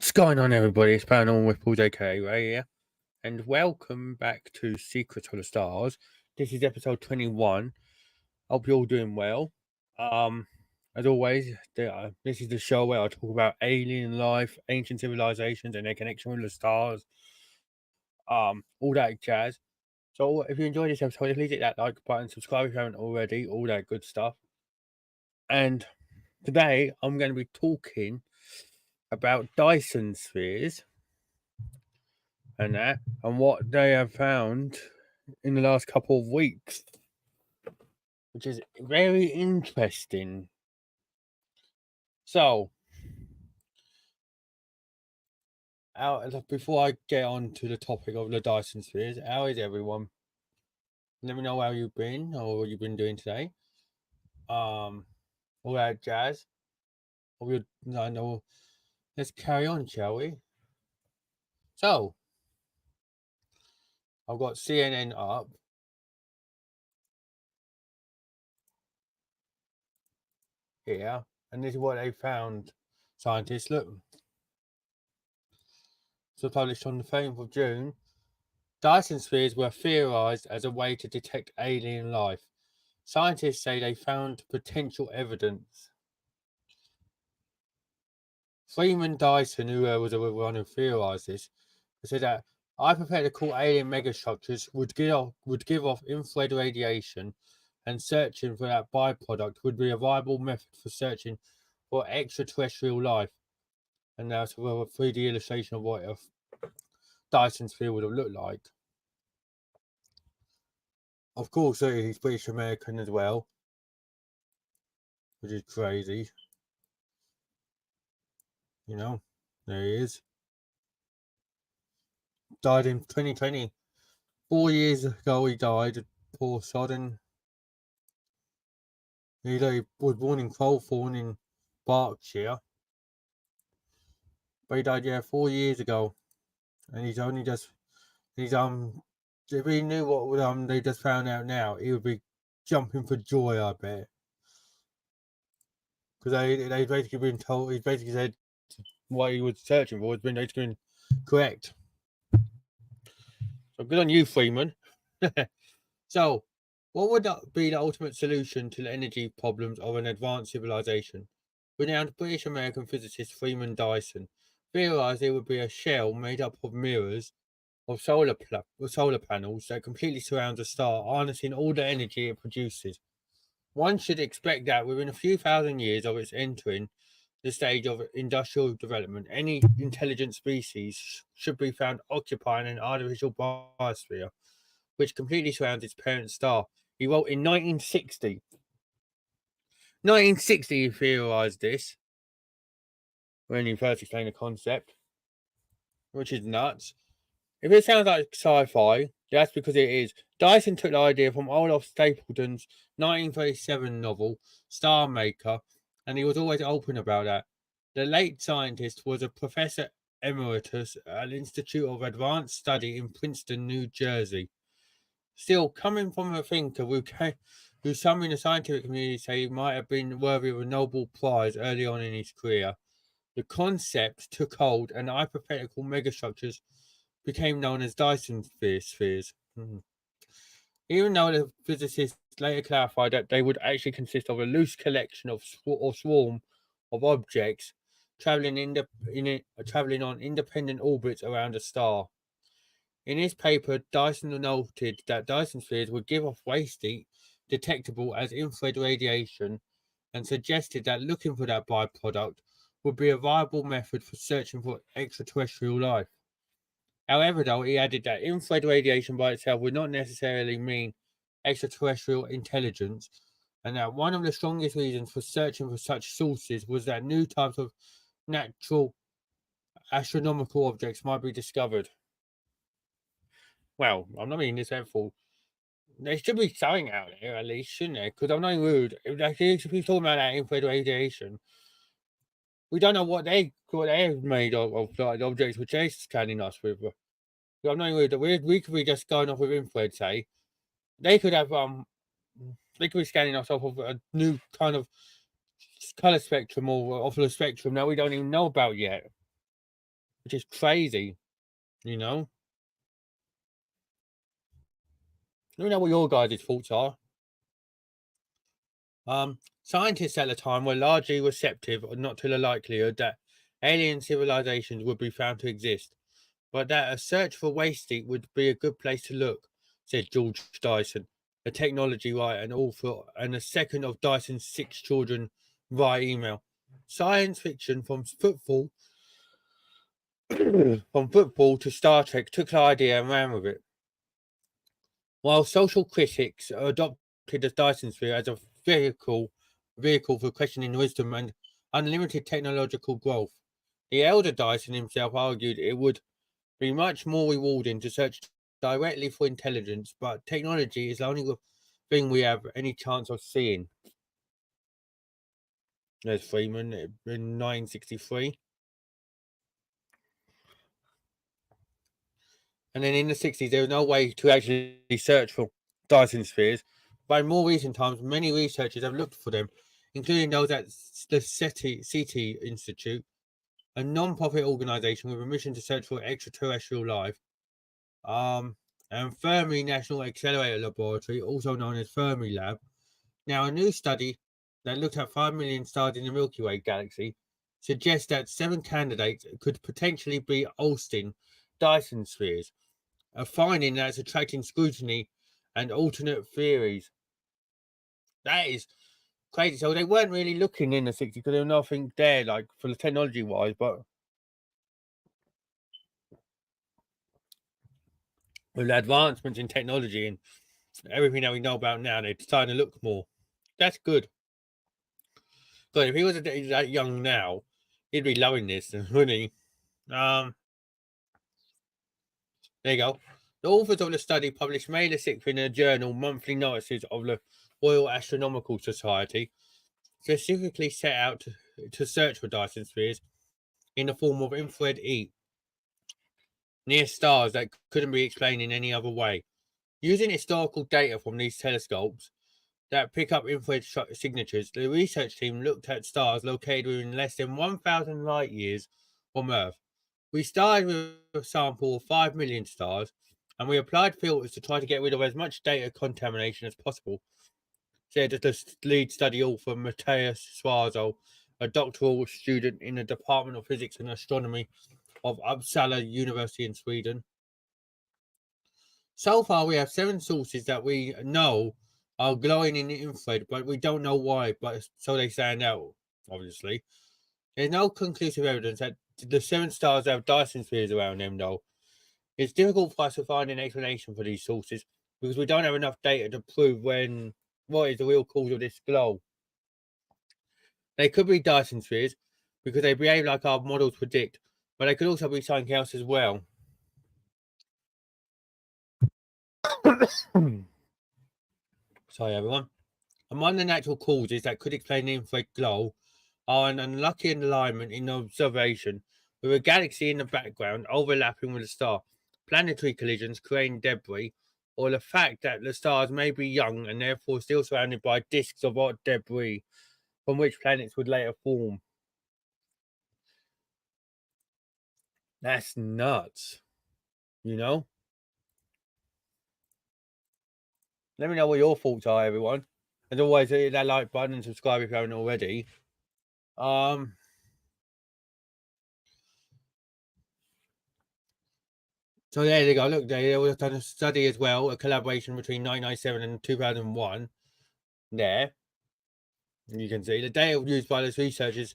What's going on, everybody? It's Paranormal with Paul JK right here, and welcome back to Secrets of the Stars. This is episode 21. Hope you're all doing well. As always, this is the show where I talk about alien life, ancient civilizations, and their connection with the stars. All that jazz. So, if you enjoyed this episode, please hit that like button, subscribe if you haven't already, all that good stuff. And today, I'm going to be talking about Dyson spheres and that, and what they have found in the last couple of weeks, which is very interesting. So, before I get on to the topic of the Dyson spheres, how is everyone? Let me know how you've been or what you've been doing today. All that jazz. I know. Let's carry on, shall we? So, I've got CNN up. Here, and this is what they found. Scientists, look. So published on the 13th of June. Dyson spheres were theorized as a way to detect alien life. Scientists say they found potential evidence. Freeman Dyson, who was the one who theorized this, said that hypothetical alien megastructures would give off infrared radiation, and searching for that byproduct would be a viable method for searching for extraterrestrial life. And that's a 3D illustration of what a Dyson sphere would have looked like. Of course, he's British American as well, which is crazy. You know, there he is. Died in 2020. 4 years ago he died, poor sodden. He was born in Crowthorne in Berkshire. But he died, 4 years ago. And he's only just, if he knew what they just found out now, he would be jumping for joy, I bet. Because they basically been told, he basically said what he was searching for has been correct. So good on you, Freeman. So, what would be the ultimate solution to the energy problems of an advanced civilization? Renowned British American physicist Freeman Dyson theorized it would be a shell made up of mirrors of solar panels that completely surrounds a star, harnessing all the energy it produces. One should expect that within a few thousand years of its entering the stage of industrial development, any intelligent species should be found occupying an artificial biosphere which completely surrounds its parent star. He wrote in 1960. 1960 he theorized this when he first explained the concept, which is nuts. If it sounds like sci-fi, that's because it is. Dyson took the idea from Olaf Stapledon's 1937 novel, Star Maker, and he was always open about that. The late scientist was a professor emeritus at the Institute of Advanced Study in Princeton, New Jersey. Still, coming from a thinker who some in the scientific community say might have been worthy of a Nobel Prize early on in his career, the concept took hold and hypothetical megastructures became known as Dyson spheres. Even though the physicists later clarified that they would actually consist of a loose collection of or swarm of objects, traveling on independent orbits around a star. In his paper, Dyson noted that Dyson spheres would give off waste heat detectable as infrared radiation and suggested that looking for that byproduct would be a viable method for searching for extraterrestrial life. However, though, he added that infrared radiation by itself would not necessarily mean extraterrestrial intelligence, and that one of the strongest reasons for searching for such sources was that new types of natural astronomical objects might be discovered. Well, I'm not being disrespectful. There should be something out there at least, shouldn't there? Because I'm not rude. If we're talking about that infrared radiation, we don't know what they're made of like the objects which they're scanning us with. I'm not rude. We could be just going off with infrared, say. They could have they could be scanning us off of a new kind of color spectrum or off of the spectrum that we don't even know about yet, which is crazy, you know. Let me know what your guys' thoughts are. Scientists at the time were largely receptive not to the likelihood that alien civilizations would be found to exist, but that a search for waste heat would be a good place to look, said George Dyson, a technology writer and author, and the second of Dyson's 6 children via email. Science fiction from football to Star Trek took the idea and ran with it. While social critics adopted the Dyson sphere as a vehicle for questioning wisdom and unlimited technological growth, the elder Dyson himself argued it would be much more rewarding to search directly for intelligence, but technology is the only thing we have any chance of seeing. There's Freeman in 1963. And then in the 60s, there was no way to actually search for Dyson spheres. But in more recent times, many researchers have looked for them, including those at the CT Institute, a non-profit organization with a mission to search for extraterrestrial life, and Fermi National Accelerator Laboratory, also known as Fermi Lab. Now, a new study that looked at 5 million stars in the Milky Way galaxy suggests that 7 candidates could potentially be Olsten Dyson spheres, a finding that's attracting scrutiny and alternate theories. That is crazy. So they weren't really looking in the 60s because there was nothing there, like for the technology wise, but with the advancements in technology and everything that we know about now, they're starting to look more. That's good. But if he was that young now, he'd be loving this, wouldn't he? There you go. The authors of the study published May the 6th in the journal Monthly Notices of the Royal Astronomical Society, specifically set out to search for Dyson spheres in the form of infrared heat near stars that couldn't be explained in any other way. Using historical data from these telescopes that pick up infrared signatures, the research team looked at stars located within less than 1,000 light years from Earth. We started with a sample of 5 million stars, and we applied filters to try to get rid of as much data contamination as possible, said the lead study author Matthias Swarzo, a doctoral student in the Department of Physics and Astronomy of Uppsala University in Sweden. So far, we have 7 sources that we know are glowing in the infrared, but we don't know why, but so they stand out, obviously. There's no conclusive evidence that the 7 stars have Dyson spheres around them, though. It's difficult for us to find an explanation for these sources because we don't have enough data to prove what is the real cause of this glow. They could be Dyson spheres because they behave like our models predict, but they could also be something else as well. Sorry, everyone. Among the natural causes that could explain the infrared glow are an unlucky alignment in observation, with a galaxy in the background overlapping with a star, planetary collisions creating debris, or the fact that the stars may be young and therefore still surrounded by disks of hot debris from which planets would later form. That's nuts, you know? Let me know what your thoughts are, everyone. As always, hit that like button and subscribe if you haven't already. So there they go. Look, they also done a study as well, a collaboration between 1997 and 2001. There, you can see the data used by those researchers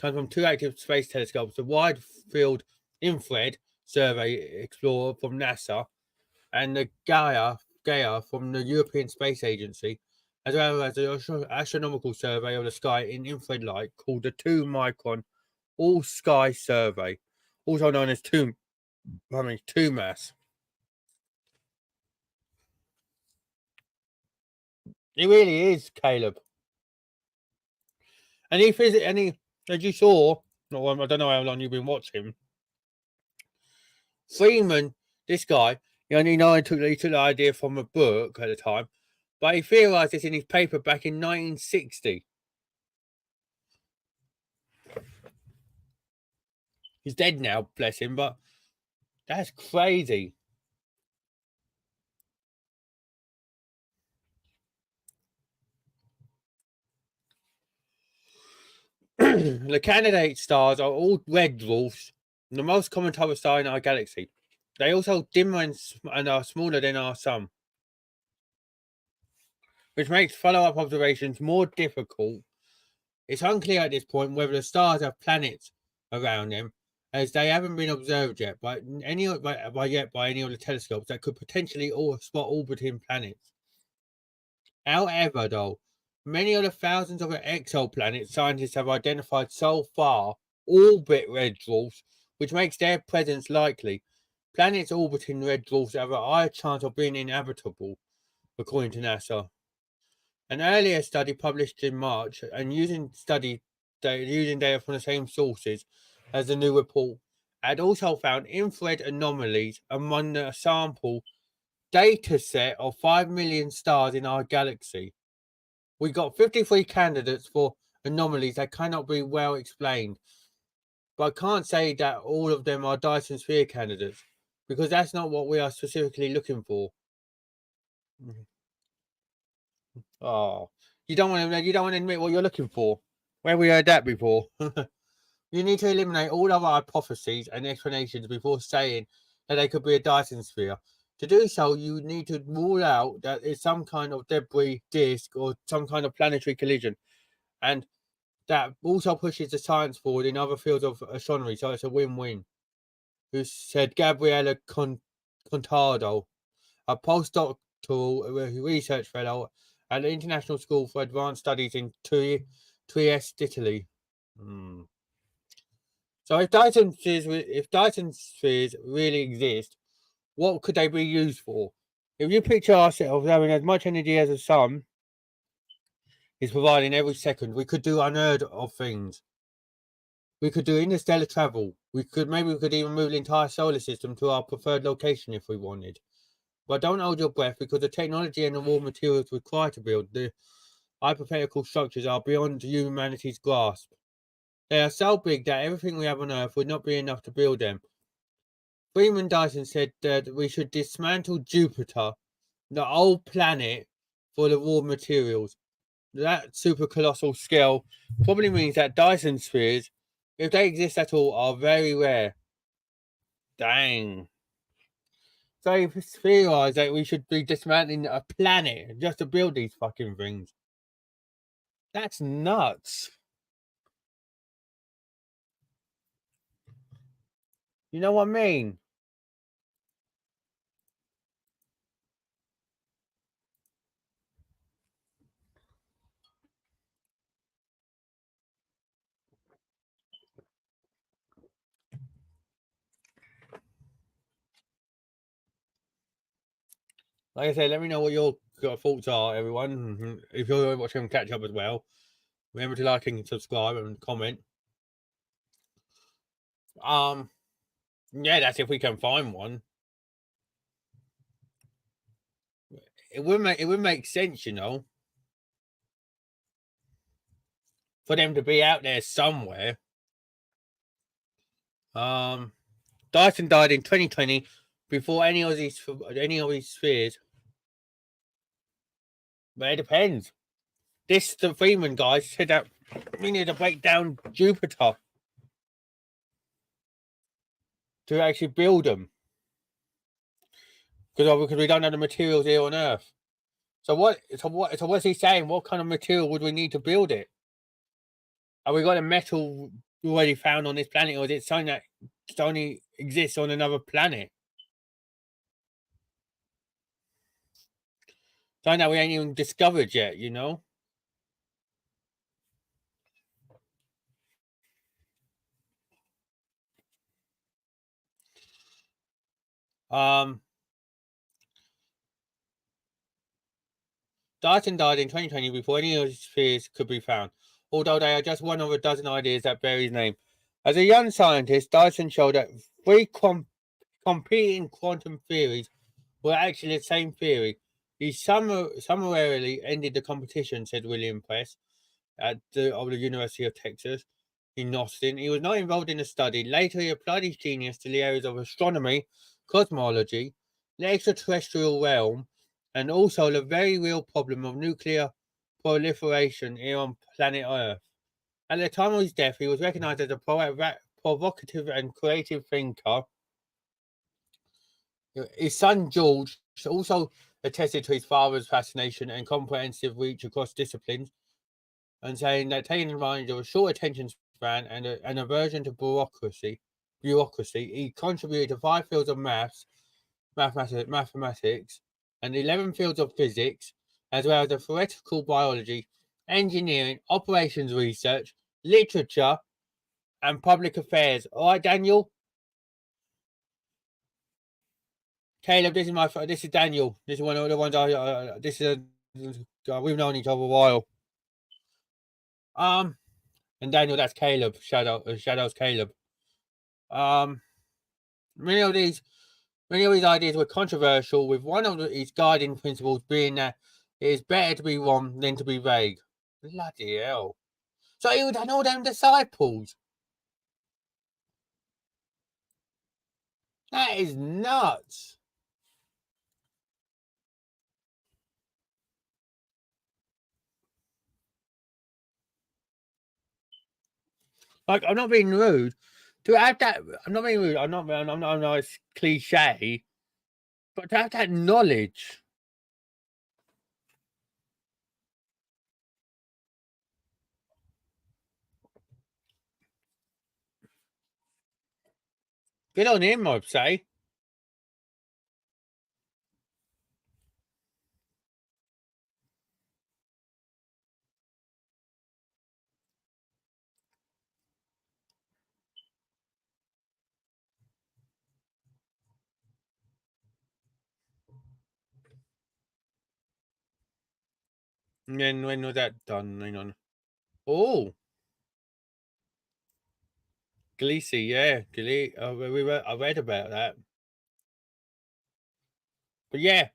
comes from two active space telescopes: the Wide Field Infrared Survey Explorer from NASA and the Gaia from the European Space Agency, as well as the astronomical survey of the sky in infrared light called the 2-micron All Sky Survey, also known as TUMAS. It really is, Caleb. And as you saw, I don't know how long you've been watching. Freeman, this guy, he took the idea from a book at the time, but he theorized this in his paper back in 1960. He's dead now, bless him, but that's crazy. The candidate stars are all red dwarfs, the most common type of star in our galaxy. They also dimmer and are smaller than our sun, which makes follow-up observations more difficult. It's unclear at this point whether the stars have planets around them, as they haven't been observed yet by any of the telescopes that could potentially spot orbiting planets. However, though, many of the thousands of exoplanets scientists have identified so far orbit red dwarfs, which makes their presence likely. Planets orbiting red dwarfs have a higher chance of being inhabitable, according to NASA. An earlier study published in March and using data from the same sources as the new report had also found infrared anomalies among the sample data set of 5 million stars in our galaxy. We got 53 candidates for anomalies that cannot be well explained, but I can't say that all of them are Dyson sphere candidates, because that's not what we are specifically looking for. Oh, you don't want to admit what you're looking for. Where we heard that before. You need to eliminate all other hypotheses and explanations before saying that they could be a Dyson sphere. To do so, you need to rule out that it's some kind of debris disk or some kind of planetary collision, and that also pushes the science forward in other fields of astronomy. So it's a win-win. Who said Gabriela Contado, a postdoctoral research fellow at the International School for Advanced Studies in Trieste, Italy. So if Dyson spheres really exist, what could they be used for? If you picture ourselves having as much energy as the sun is providing every second, we could do unheard of things. We could do interstellar travel. We could even move the entire solar system to our preferred location if we wanted. But don't hold your breath, because the technology and the raw materials required to build the hypothetical structures are beyond humanity's grasp. They are so big that everything we have on Earth would not be enough to build them. Freeman Dyson said that we should dismantle Jupiter, the old planet, for the raw materials. That super colossal scale probably means that Dyson spheres, if they exist at all, are very rare. Dang. So he theorized that we should be dismantling a planet just to build these fucking things. That's nuts. You know what I mean? Like I said, let me know what your thoughts are, everyone. If you're watching catch up as well, remember to like and subscribe and comment. Yeah, that's if we can find one. It would make sense, for them to be out there somewhere. Dyson died in 2020 before any of these spheres. But it depends. The Freeman guy said that we need to break down Jupiter to actually build them. because we don't have the materials here on Earth. So what's he saying? What kind of material would we need to build it? Have we got a metal already found on this planet, or is it something that only exists on another planet? Something that we ain't even discovered yet, you know? Dyson died in 2020 before any of his spheres could be found, although they are just one of a dozen ideas that bear his name. As a young scientist, Dyson showed that three competing quantum theories were actually the same theory. He summarily ended the competition, said William Press of the University of Texas in Austin. He was not involved in the study. Later, he applied his genius to the areas of astronomy, cosmology, the extraterrestrial realm, and also the very real problem of nuclear proliferation here on planet Earth. At the time of his death, he was recognized as a provocative and creative thinker. His son George also attested to his father's fascination and comprehensive reach across disciplines, and saying that taking advantage of a short attention span and an aversion to bureaucracy, he contributed to 5 fields of mathematics, and 11 fields of physics, as well as the theoretical biology, engineering, operations research, literature, and public affairs. All right, Daniel. Caleb, this is Daniel. This is one of the ones we've known each other a while. And Daniel, that's Caleb. Shadow's Caleb. Many of these ideas were controversial, with one of his guiding principles being that it is better to be wrong than to be vague. Bloody hell. So he would have all them disciples. That is nuts. Like, I'm not being rude. To have that, I'm not being rude. I'm not it's cliche, but to have that knowledge. Good on him, I'd say. And then when was that done? Hang on. Oh, Gleesy, yeah, I read about that. But yeah,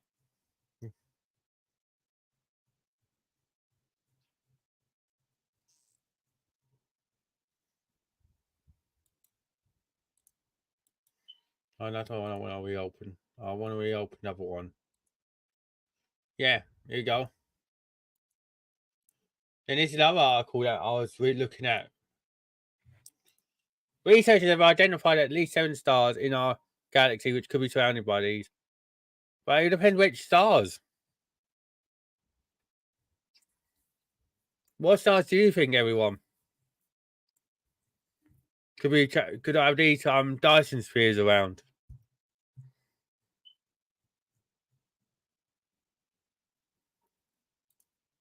that's what I want to reopen. I want to reopen another one. Yeah, there you go. And this is another article that I was looking at. Researchers have identified at least 7 stars in our galaxy which could be surrounded by these. But it depends which stars. What stars do you think, everyone? Could I have these Dyson spheres around?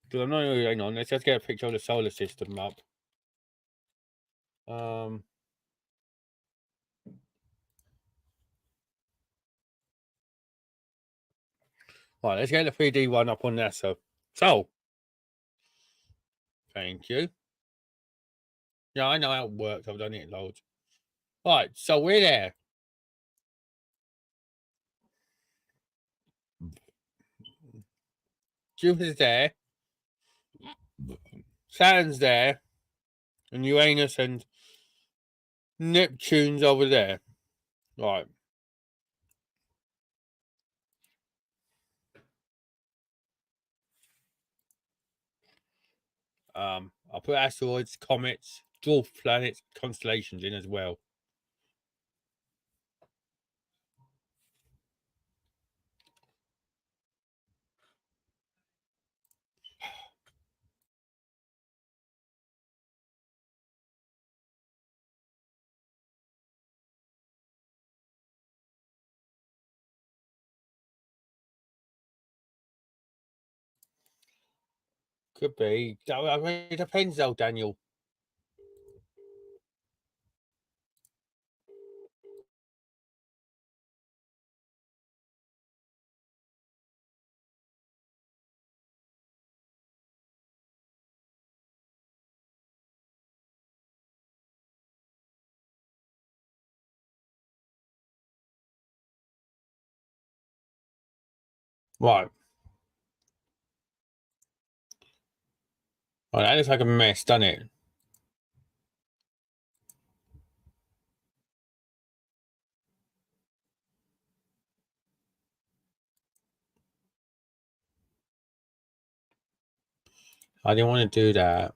Because I'm not really hang on. Let's just get a picture of the solar system up. Right, let's get the 3D one up on NASA. So, thank you. Yeah, I know how it works. I've done it loads. Right, so we're there. Jupiter's there. Saturn's there. And Uranus and Neptune's over there. Right. I'll put asteroids, comets, dwarf planets, constellations in as well. Could be. I mean, it depends, though, Daniel. Right. Well, that looks like a mess, doesn't it? I didn't want to do that.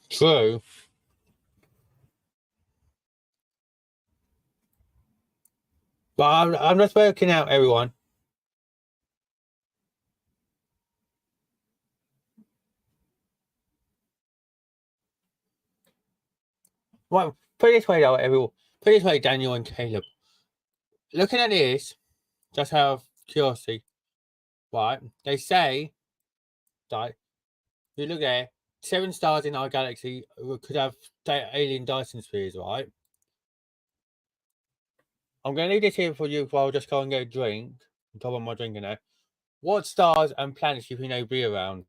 True. But I'm just working out, everyone. Right, put it this way, though, everyone. Put it this way, Daniel and Caleb. Looking at this, just out of curiosity, right? They say that you look there, 7 stars in our galaxy could have alien Dyson spheres, right? I'm going to leave this here for you while I'll just go and get a drink. On top of my drinking now. What stars and planets do you think they'll be around?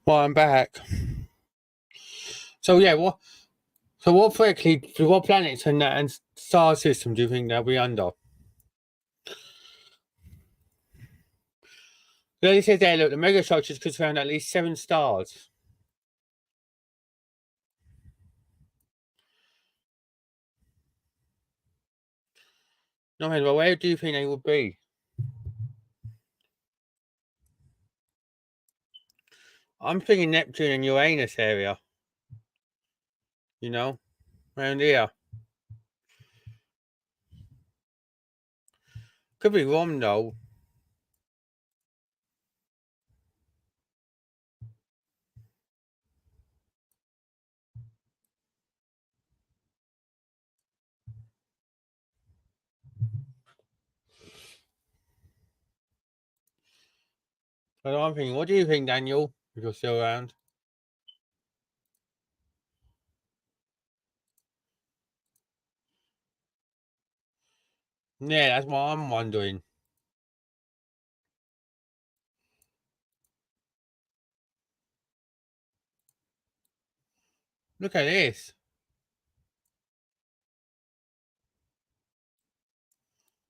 Well, I'm back. So yeah, what planets and star system do you think they'll be under? They said there, look, the megastructures could surround at least 7 stars. No, well, where do you think they would be? I'm thinking Neptune and Uranus area. You know, around here. Could be wrong though. But I'm thinking, what do you think, Daniel? If you're still around. Yeah, that's what I'm wondering. Look at this.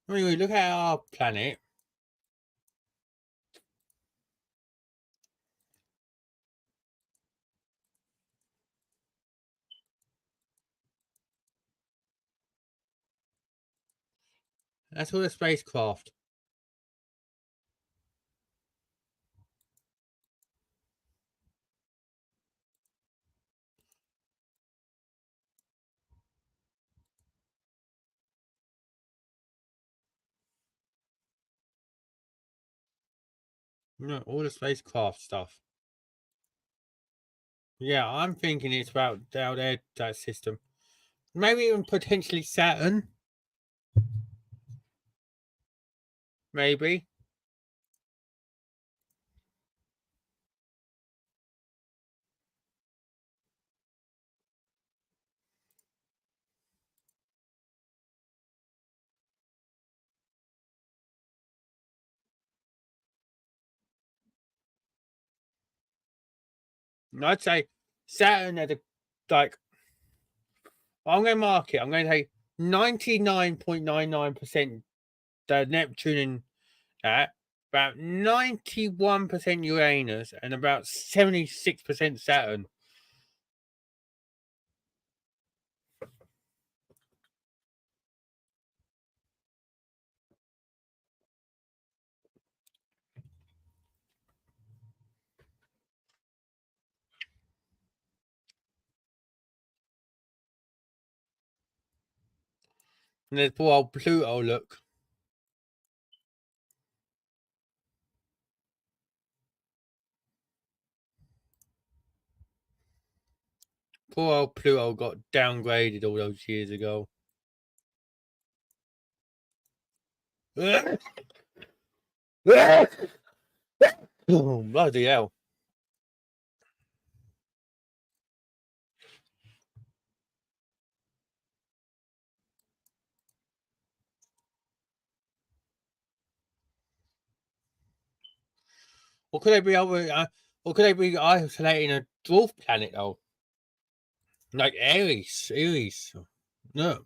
I mean, look at our planet. That's all the spacecraft. No, all the spacecraft stuff. Yeah, I'm thinking it's about down there, that system. Maybe even potentially Saturn. Maybe. I'd say Saturn had a, like, I'm going to mark it. I'm going to say 99.99% the Neptune and that, about 91% Uranus, and about 76% Saturn. And there's poor old Pluto, look. Poor old Pluto got downgraded all those years ago. Oh, bloody hell. Or could they be over? Or could they be isolating a dwarf planet though, like Aries? Aries, no.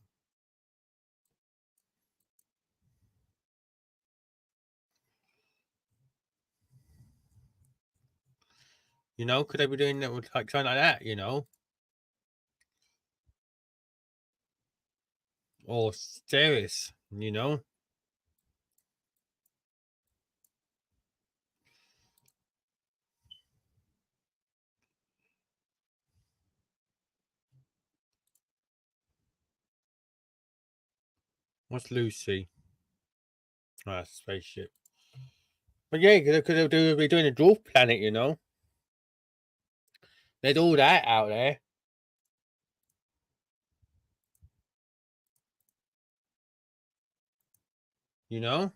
You know, could they be doing that with like something like that? You know, or Ceres? You know, what's Lucy? Ah, spaceship. But yeah, could they be doing a dwarf planet? You know, there's all that out there. You know,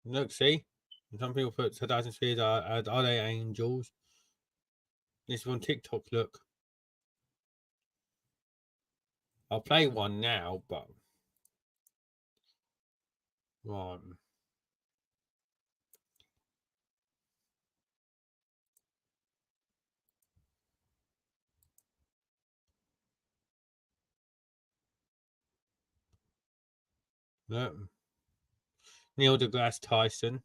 Look, see? Some people put Dyson spheres are they angels? This is on TikTok, look. I'll play one now, but right. Look. Neil deGrasse Tyson.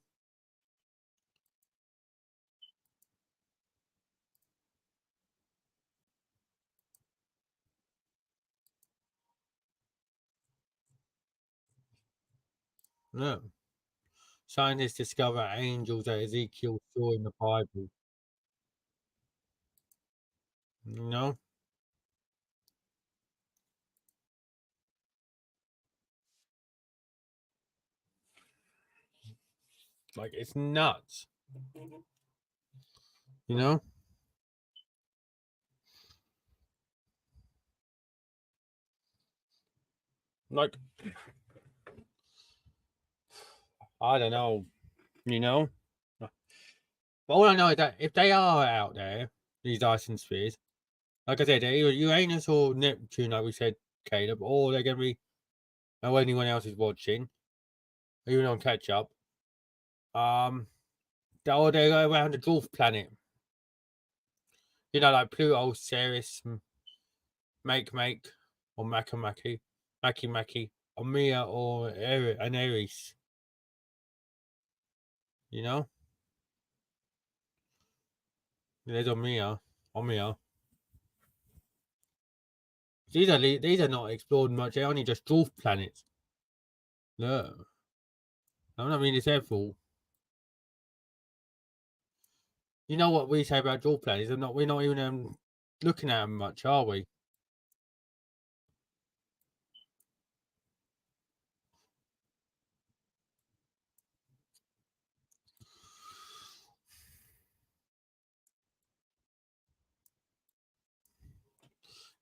Look. Scientists discover angels that Ezekiel saw in the Bible. No? Like, it's nuts. You know? Like, I don't know. You know? But all I know is that if they are out there, these Dyson spheres, like I said, they're either Uranus or Neptune, like we said, Caleb, or they're going to be, or anyone else is watching, even on catch up. Or they go around the dwarf planet. You know, like Pluto, Ceres, Make, or Maki, or Mia, or an Aries. You know? There's Omia. These are not explored much. They're only just dwarf planets. Look, I'm not mean it's their fault. You know what we say about dwarf planets? We're not even looking at them much, are we?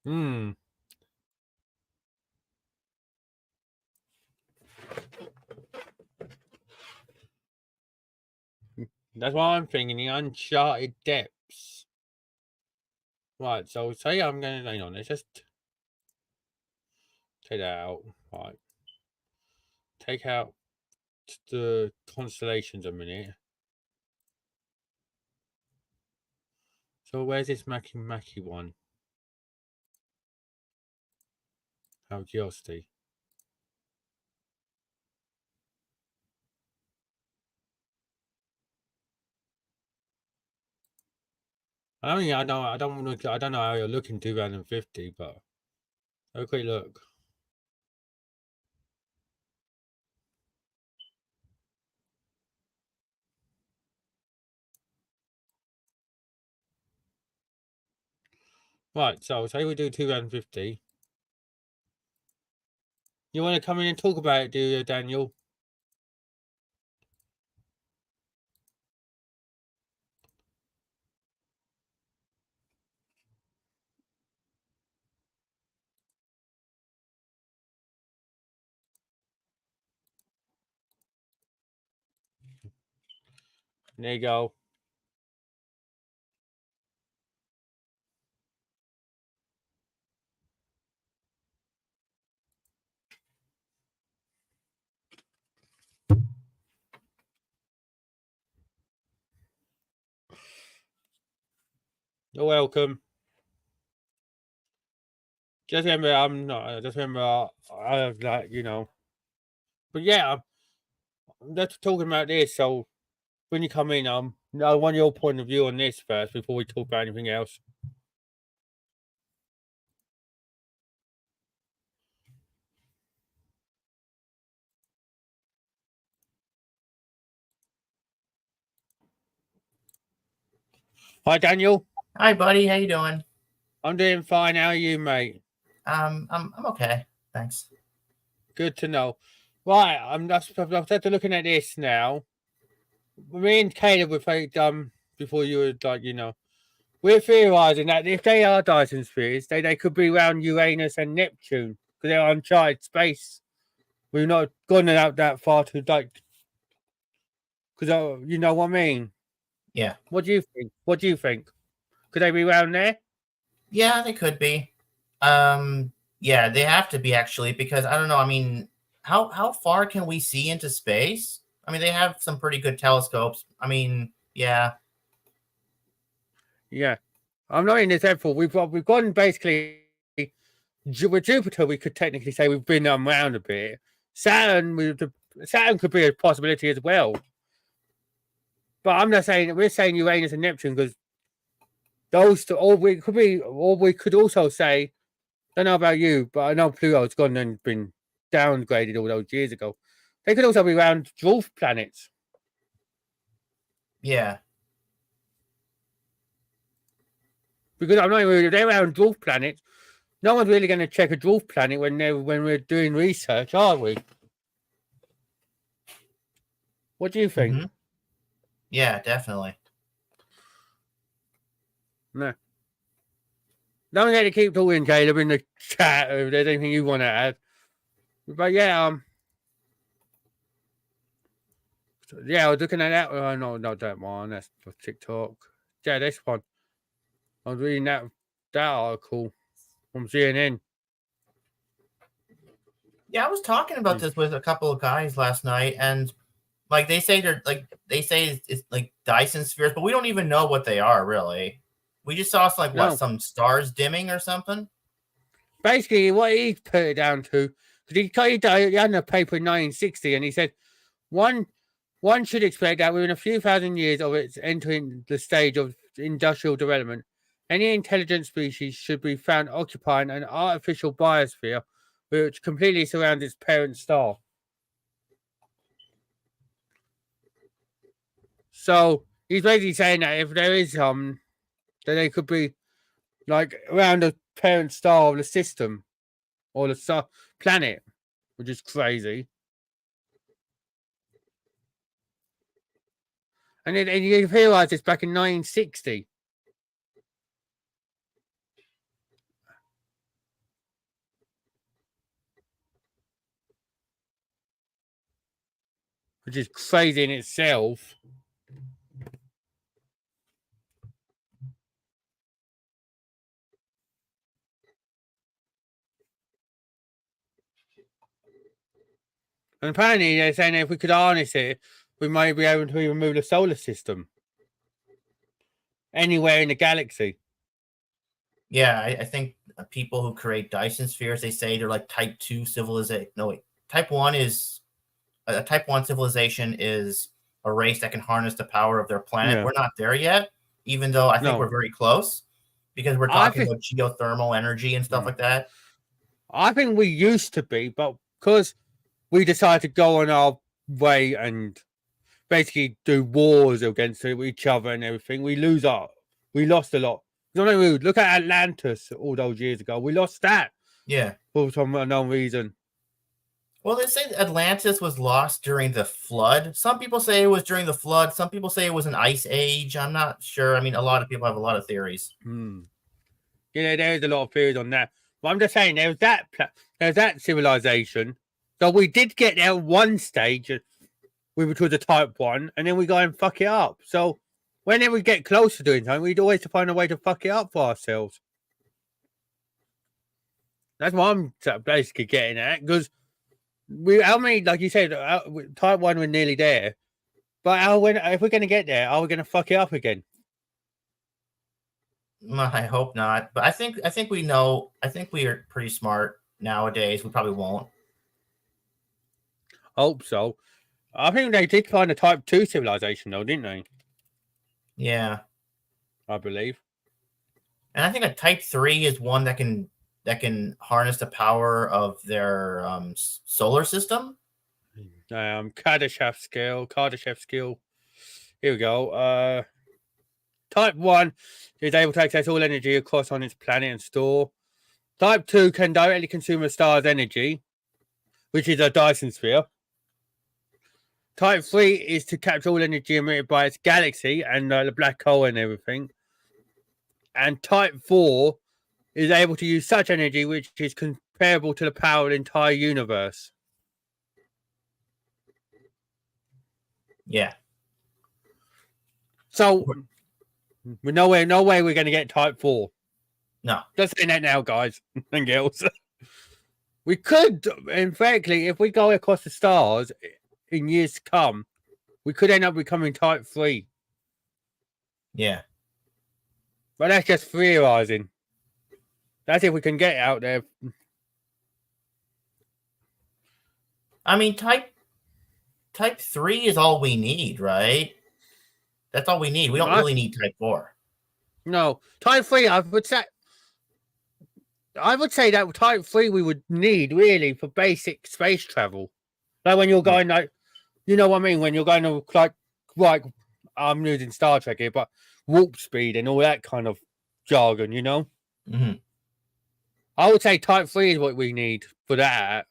Hmm. That's what I'm thinking. The uncharted depths. Right. So say I'm going to hang on. Let's just take that out. Right. Take out the constellations a minute. So where's this Maki one? Out of curiosity. I don't know how you're looking 2050, but have a quick look. Right, so say we do 2050. You want to come in and talk about it, do you, Daniel? There you go. You're welcome. Just remember, I'm not. Just remember, I have like But yeah, let's talking about this. So when you come in, I want your point of view on this first before we talk about anything else. Hi, Daniel. Hi, buddy. How you doing? I'm doing fine. How are you, mate? I'm okay. Thanks. Good to know. Right, I'm just after looking at this now. Me and Caleb were before you were like we're theorising that if they are Dyson spheres, they could be around Uranus and Neptune because they're uncharted space. We've not gone out that far to Because you know what I mean. Yeah. What do you think? What do you think? Could they be around there? Yeah, they could be. Yeah, they have to be actually, because I don't know. I mean, how far can we see into space? I mean, they have some pretty good telescopes. I mean, yeah. Yeah, I'm not in this effort. We've gone basically with Jupiter. We could technically say we've been around a bit. Saturn, Saturn could be a possibility as well. But I'm not saying we're saying Uranus and Neptune because those two, or we could also say, don't know about you, but I know Pluto's gone and been downgraded all those years ago. They could also be around dwarf planets. Yeah. Because I'm not even, they're around dwarf planets. No one's really going to check a dwarf planet when we're doing research, are we? What do you think? Mhm. Yeah, definitely. No. Don't forget to keep talking, Caleb, in the chat if there's anything you want to add. But yeah, I was looking at that. Oh, no, not that one. That's for TikTok. Yeah, this one. I was reading that article from CNN. Yeah, I was talking about this with a couple of guys last night, and like they say it's like Dyson spheres, but we don't even know what they are really. We just saw some stars dimming or something. Basically, what he put it down to, because he had a paper in 1960, and he said one should expect that within a few thousand years of its entering the stage of industrial development, any intelligent species should be found occupying an artificial biosphere which completely surrounds its parent star. So he's basically saying that if there is then they could be like around the parent star of the system or the star planet, which is crazy. And you realise this back in 1960. Which is crazy in itself. And apparently they're saying if we could harness it, we might be able to remove the solar system. Anywhere in the galaxy. Yeah, I think people who create Dyson spheres, they say they're like type 2 civilization. No, wait. Type 1 is a type 1 civilization is a race that can harness the power of their planet. Yeah. We're not there yet, even though I think we're very close because we're talking about geothermal energy and stuff like that. I think we used to be, but because we decided to go on our way and basically do wars against each other and everything, we lost a lot. Look at Atlantis all those years ago. We lost that. Yeah. For some unknown reason. Well, they say Atlantis was lost during the flood. Some people say it was during the flood. Some people say it was an ice age. I'm not sure. I mean, a lot of people have a lot of theories. Yeah, there's a lot of theories on that. But I'm just saying, there's that civilization. So we did get there one stage, which was a type 1, and then we go and fuck it up. So whenever we get close to doing something, we'd always find a way to fuck it up for ourselves. That's what I'm basically getting at, because like you said, type 1 we're nearly there. But if we're going to get there, are we going to fuck it up again? I hope not. But I think we know. I think we are pretty smart nowadays. We probably won't. Hope so. I think they did find a type 2 civilization, though, didn't they? Yeah. I believe. And I think a type 3 is one that can harness the power of their solar system. Kardashev skill. Here we go. Type 1 is able to access all energy across on its planet and store. Type 2 can directly consume a star's energy, which is a Dyson sphere. Type 3 is to capture all energy emitted by its galaxy and the black hole and everything. And Type 4 is able to use such energy which is comparable to the power of the entire universe. Yeah. So, no way we're going to get Type 4. No. Just saying that now, guys and girls. We could, emphatically, if we go across the stars in years to come, we could end up becoming Type 3. Yeah. But that's just theorizing. That's if we can get out there. I mean, type 3 is all we need, right? That's all we need. We don't really need Type 4. No. Type 3, I would say that Type 3 we would need, really, for basic space travel. Like when you're going, like, you know what I mean? When you're going to, like I'm using Star Trek here, but warp speed and all that kind of jargon, you know? Mm-hmm. I would say Type 3 is what we need for that.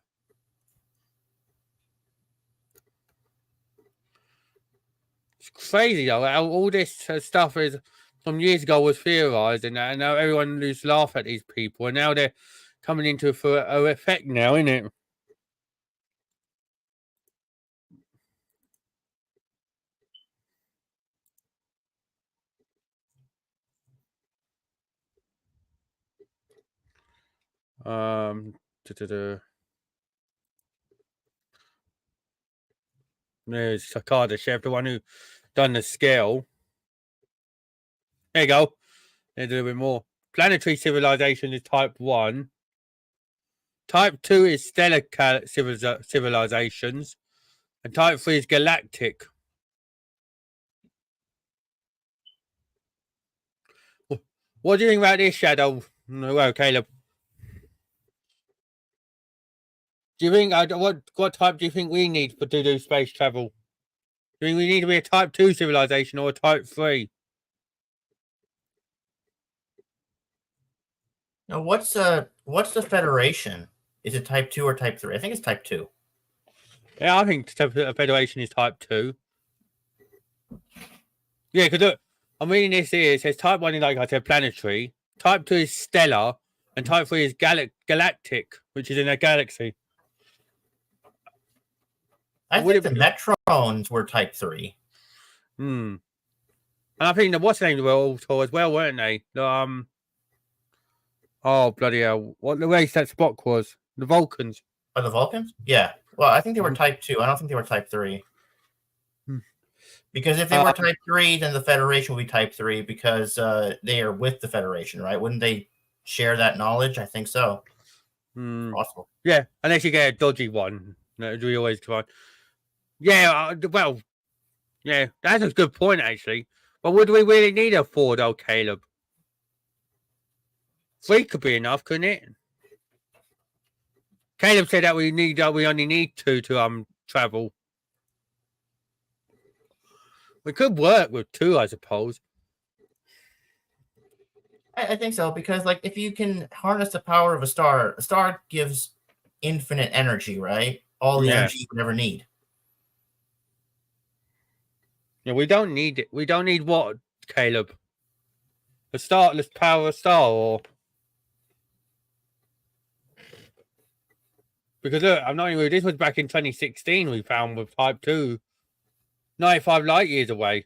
It's crazy, though. All this stuff is from years ago was theorized, and now everyone used to laugh at these people, and now they're coming into effect now, isn't it? There's Sakada Chef, the one who done the scale. There you go. There's a little bit more. Planetary civilization is Type 1. Type 2 is stellar civilizations. And Type 3 is galactic. What do you think about this, Shadow? Well, Caleb. Do you think what type do you think we need to do space travel? Do you think we need to be a Type 2 civilization or a Type 3? Now, what's the Federation? Is it Type 2 or Type 3? I think it's Type 2. Yeah, I think Federation is Type 2. Yeah, because look, I'm reading this here. It says Type 1 is, like I said, planetary. Type 2 is stellar. And Type 3 is galactic, which is in a galaxy. I think the Metrons were Type 3. And I think the what's the name were also as well, weren't they? Oh, bloody hell. What the race that Spock was? The Vulcans. Are the Vulcans? Yeah. Well, I think they were Type 2. I don't think they were Type 3. Because if they were Type 3, then the Federation would be Type 3 because they are with the Federation, right? Wouldn't they share that knowledge? I think so. Possible. Yeah, unless you get a dodgy one. No, we always try. Yeah, well, yeah, that's a good point, actually. But would we really need a 4, though, Caleb? 3 could be enough, couldn't it? Caleb said that we only need 2 to travel. We could work with 2, I suppose. I think so, because like if you can harness the power of a star gives infinite energy, right? All the energy you would ever need. Yeah, we don't need it. We don't need what, Caleb? The startless power of star, or because look, I'm not even. This was back in 2016. We found with Type 2, 95 light years away.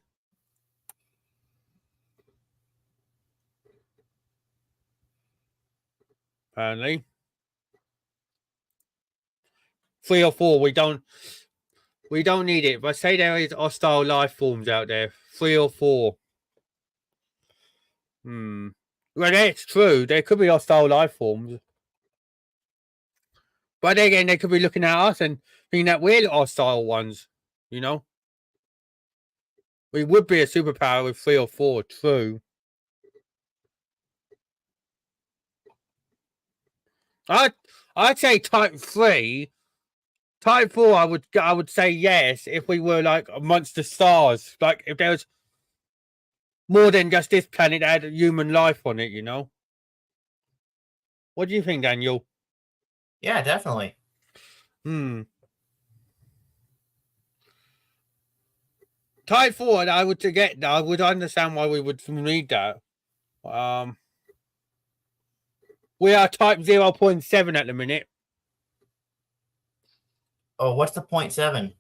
Apparently, 3 or 4. We don't need it. But say there is hostile life forms out there. 3 or 4. Well, that's true. There could be hostile life forms. But again, they could be looking at us and thinking that we're the hostile ones, you know? We would be a superpower with 3 or 4, true. I'd say Type 3. Type 4, I would say yes if we were like amongst the stars. Like if there was more than just this planet that had human life on it, you know? What do you think, Daniel? Yeah, definitely. Type 4, I would understand why we would need that. We are Type 0.7 at the minute. Oh, what's the 0.7?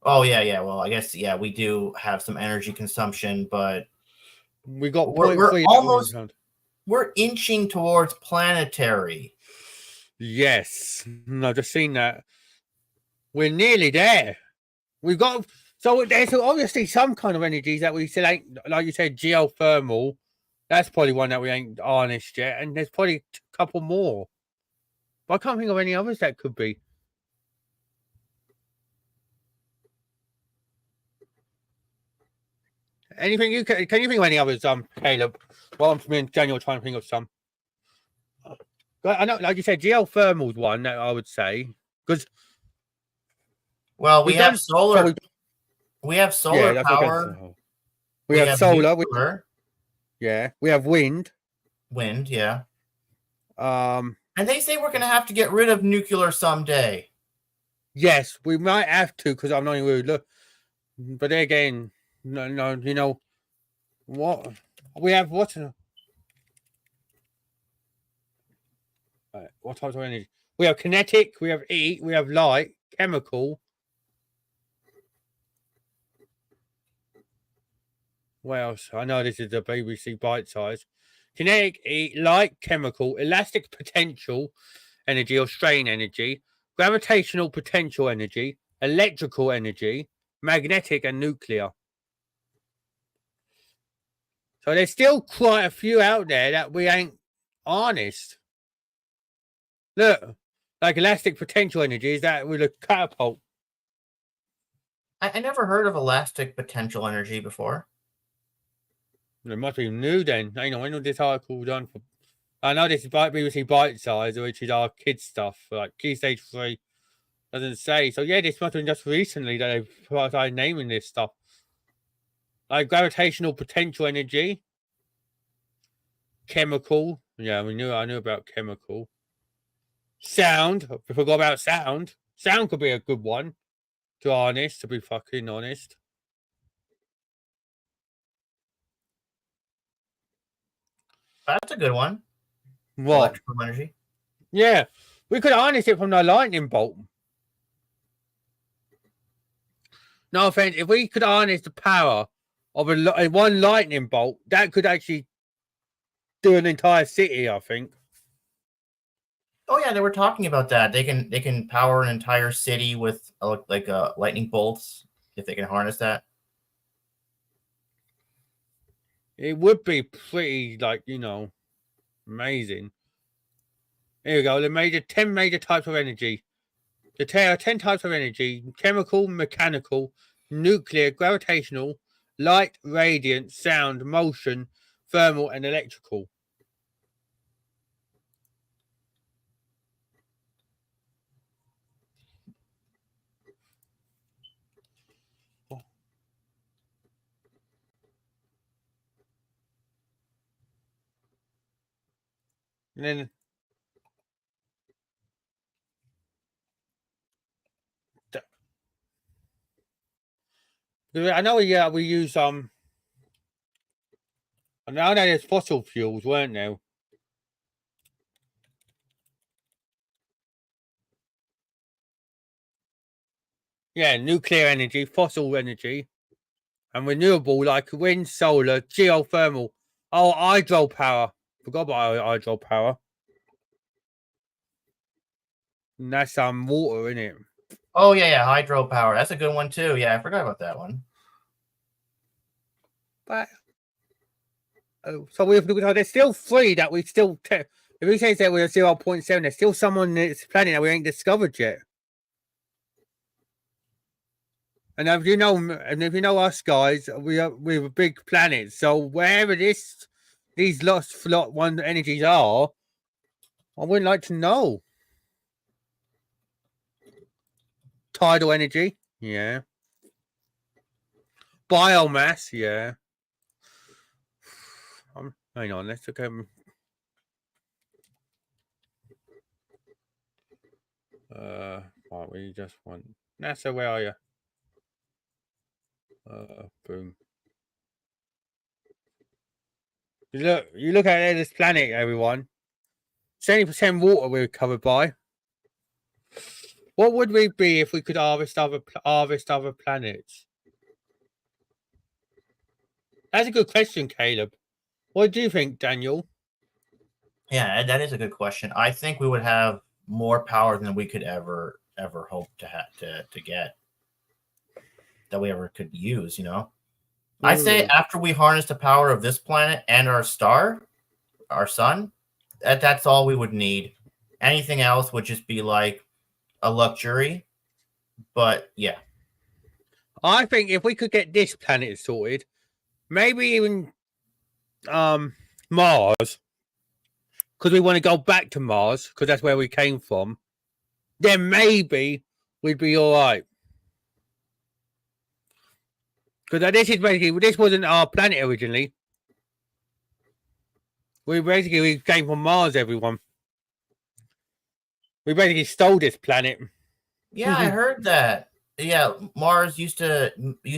Oh yeah. Well, I guess we do have some energy consumption, but We got we're 0.3 that almost we we're inching towards planetary. Yes, I've just seen that. We're nearly there. We've got so there's obviously some kind of energies that we still ain't, like you said, geothermal. That's probably one that we ain't harnessed yet, and there's probably a couple more. But I can't think of any others that could be. Anything you can you think of any others, Caleb? Well, I'm me and Daniel trying to think of some. I know, like you said, geothermal's one that I would say because Well, we we've have done solar. so We have solar that's what I'm power. going to say. We have solar. Nuclear, We have wind. wind, yeah. Um, And they say we're going to have to get rid of nuclear someday. yes, we might have to because I'm not even really look. But again, no, you know what we have. What types of energy? We have kinetic. We have heat. We have light, chemical. What else? I know this is the BBC bite size. Kinetic, heat, light, chemical, elastic potential energy or strain energy, gravitational potential energy, electrical energy, magnetic, and nuclear. So there's still quite a few out there that we ain't harnessed. Look, like elastic potential energy is that with a catapult. I never heard of elastic potential energy before. It must be new then. I know this article done for. I know this is BBC Bite Size, which is our kids stuff, like Key Stage 3 doesn't say. So yeah, this must have been just recently that they've started naming this stuff. Like gravitational potential energy, chemical. Yeah, I knew about chemical. Sound. We forgot about sound. Sound could be a good one. To be fucking honest. That's a good one. What? Electrical energy. Yeah, we could harness it from the lightning bolt. No offense, if we could harness the power of a one lightning bolt, that could actually do an entire city, I think. Oh yeah, they were talking about that. They can power an entire city with lightning bolts if they can harness that. It would be pretty, amazing. Here we go. The 10 major types of energy. There are 10 types of energy: chemical, mechanical, nuclear, gravitational, light, radiant, sound, motion, thermal, and electrical. And then I know we use I know there's fossil fuels, weren't there? Yeah, nuclear energy, fossil energy, and renewable like wind, solar, geothermal. Oh, hydropower. Forgot about hydropower. And that's water in it. Oh yeah, hydropower. That's a good one too. Yeah, I forgot about that one. But so there's still three that we still. If we say that we're 0.7, there's still someone on this planet that we ain't discovered yet. And if you know us guys, we're a big planet. So wherever these lost one energies are, I would like to know. Tidal energy, yeah. Biomass, yeah. Hang on, let's look at. Right, we just want NASA. Where are you? Boom. You look at this planet, everyone. 70% water we're covered by. What would we be if we could harvest other planets? That's a good question, Caleb. What do you think, Daniel? Yeah, that is a good question. I think we would have more power than we could ever hope to get, that we ever could use. I'd say after we harness the power of this planet and our star, our sun, that's all we would need. Anything else would just be like a luxury. But yeah, I think if we could get this planet sorted, maybe even Mars, because we want to go back to Mars because that's where we came from, then maybe we'd be all right. Because this wasn't our planet originally. We came from Mars, everyone. We basically stole this planet. Yeah, I heard that. Yeah, Mars used to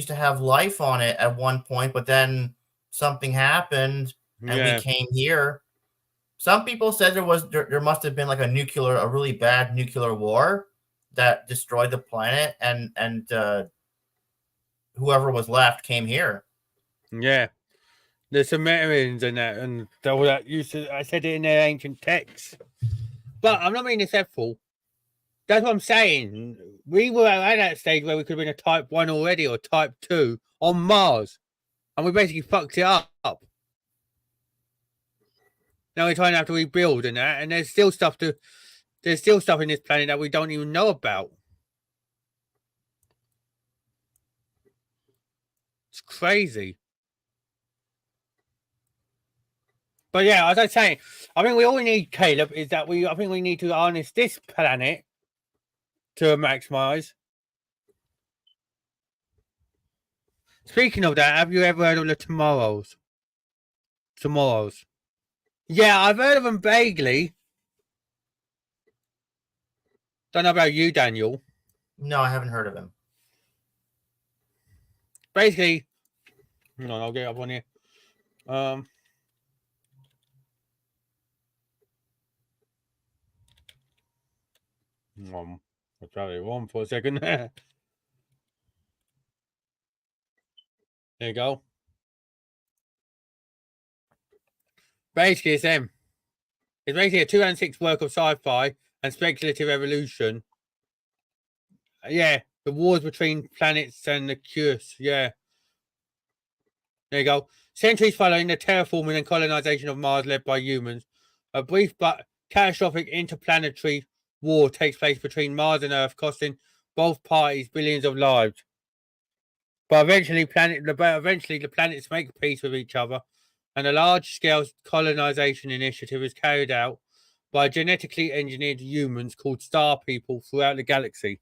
have life on it at one point, but then something happened and we came here. Some people said there must have been like a really bad nuclear war that destroyed the planet, and whoever was left came here. Yeah. The Sumerians and all that I said it in their ancient texts. But I'm not being deceitful. That's what I'm saying. We were at that stage where we could have been a Type 1 already or Type 2 on Mars. And we basically fucked it up. Now we're trying to have to rebuild and that, and there's still stuff in this planet that we don't even know about. It's crazy. But yeah, as I was saying, I think we all need, Caleb, is that I think we need to harness this planet to maximize. Speaking of that, have you ever heard of the Tomorrows? Yeah, I've heard of them vaguely. Don't know about you, Daniel. No, I haven't heard of him. Basically, hang on, I'll get up on here. I'll try it on for a second. There you go. Basically, it's them. It's basically a 206 work of sci-fi and speculative evolution. Yeah, the wars between planets and the curse. Yeah. There you go. Centuries following the terraforming and colonization of Mars led by humans, a brief but catastrophic interplanetary war takes place between Mars and Earth, costing both parties billions of lives. But eventually the planets make peace with each other, and a large-scale colonization initiative is carried out by genetically engineered humans called Star People throughout the galaxy.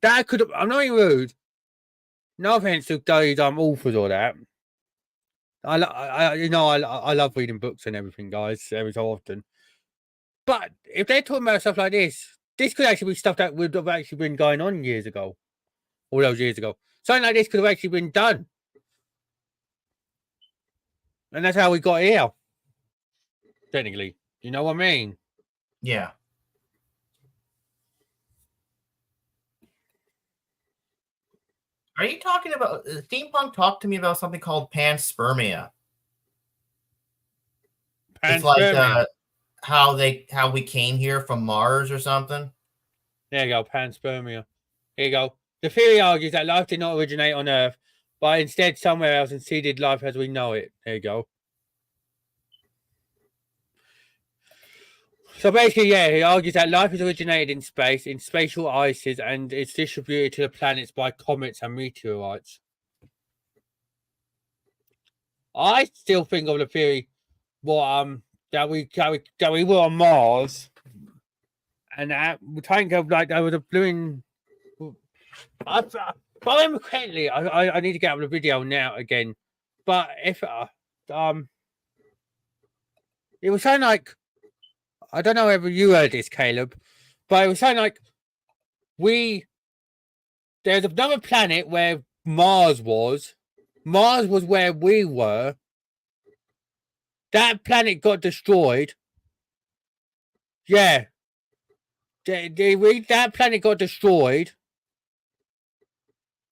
That could have, I'm not being rude. No offense to those authors or that. I love reading books and everything, guys, every so often. But if they're talking about stuff like this could actually be stuff that would have actually been going on years ago. All those years ago. Something like this could have actually been done. And that's how we got here. Technically. You know what I mean? Yeah. Are you talking about Steampunk? Talked to me about something called panspermia. It's like how we came here from Mars or something. There you go, panspermia. Here you go. The theory argues that life did not originate on Earth, but instead somewhere else and seeded life as we know it. There you go. So basically, yeah, he argues that life is originated in space, in spatial ices, and it's distributed to the planets by comets and meteorites. I still think of the theory, that we were on Mars, and we think of like there was a blowing. If I remember correctly, I need to get up the video now again, but if it was something like, I don't know whether you heard this, Caleb, but it was something like there's another planet where Mars was. Mars was where we were. That planet got destroyed. Yeah. that planet got destroyed,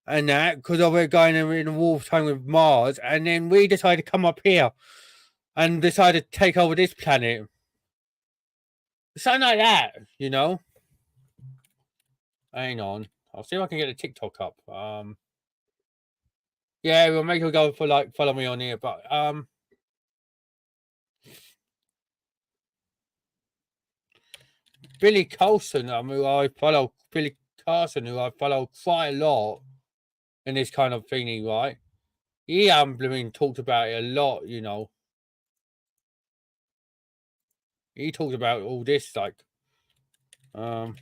and that because of it going in a war time with Mars, and then we decided to come up here and decided to take over this planet. Something like that, you know. Hang on, I'll see if I can get a TikTok up. Yeah, we'll make her go for like follow me on here, but Billy Carlson, who I follow, Billy Carson, who I follow quite a lot in this kind of thingy, right? He talked about it a lot, you know. He talked about all this, like, here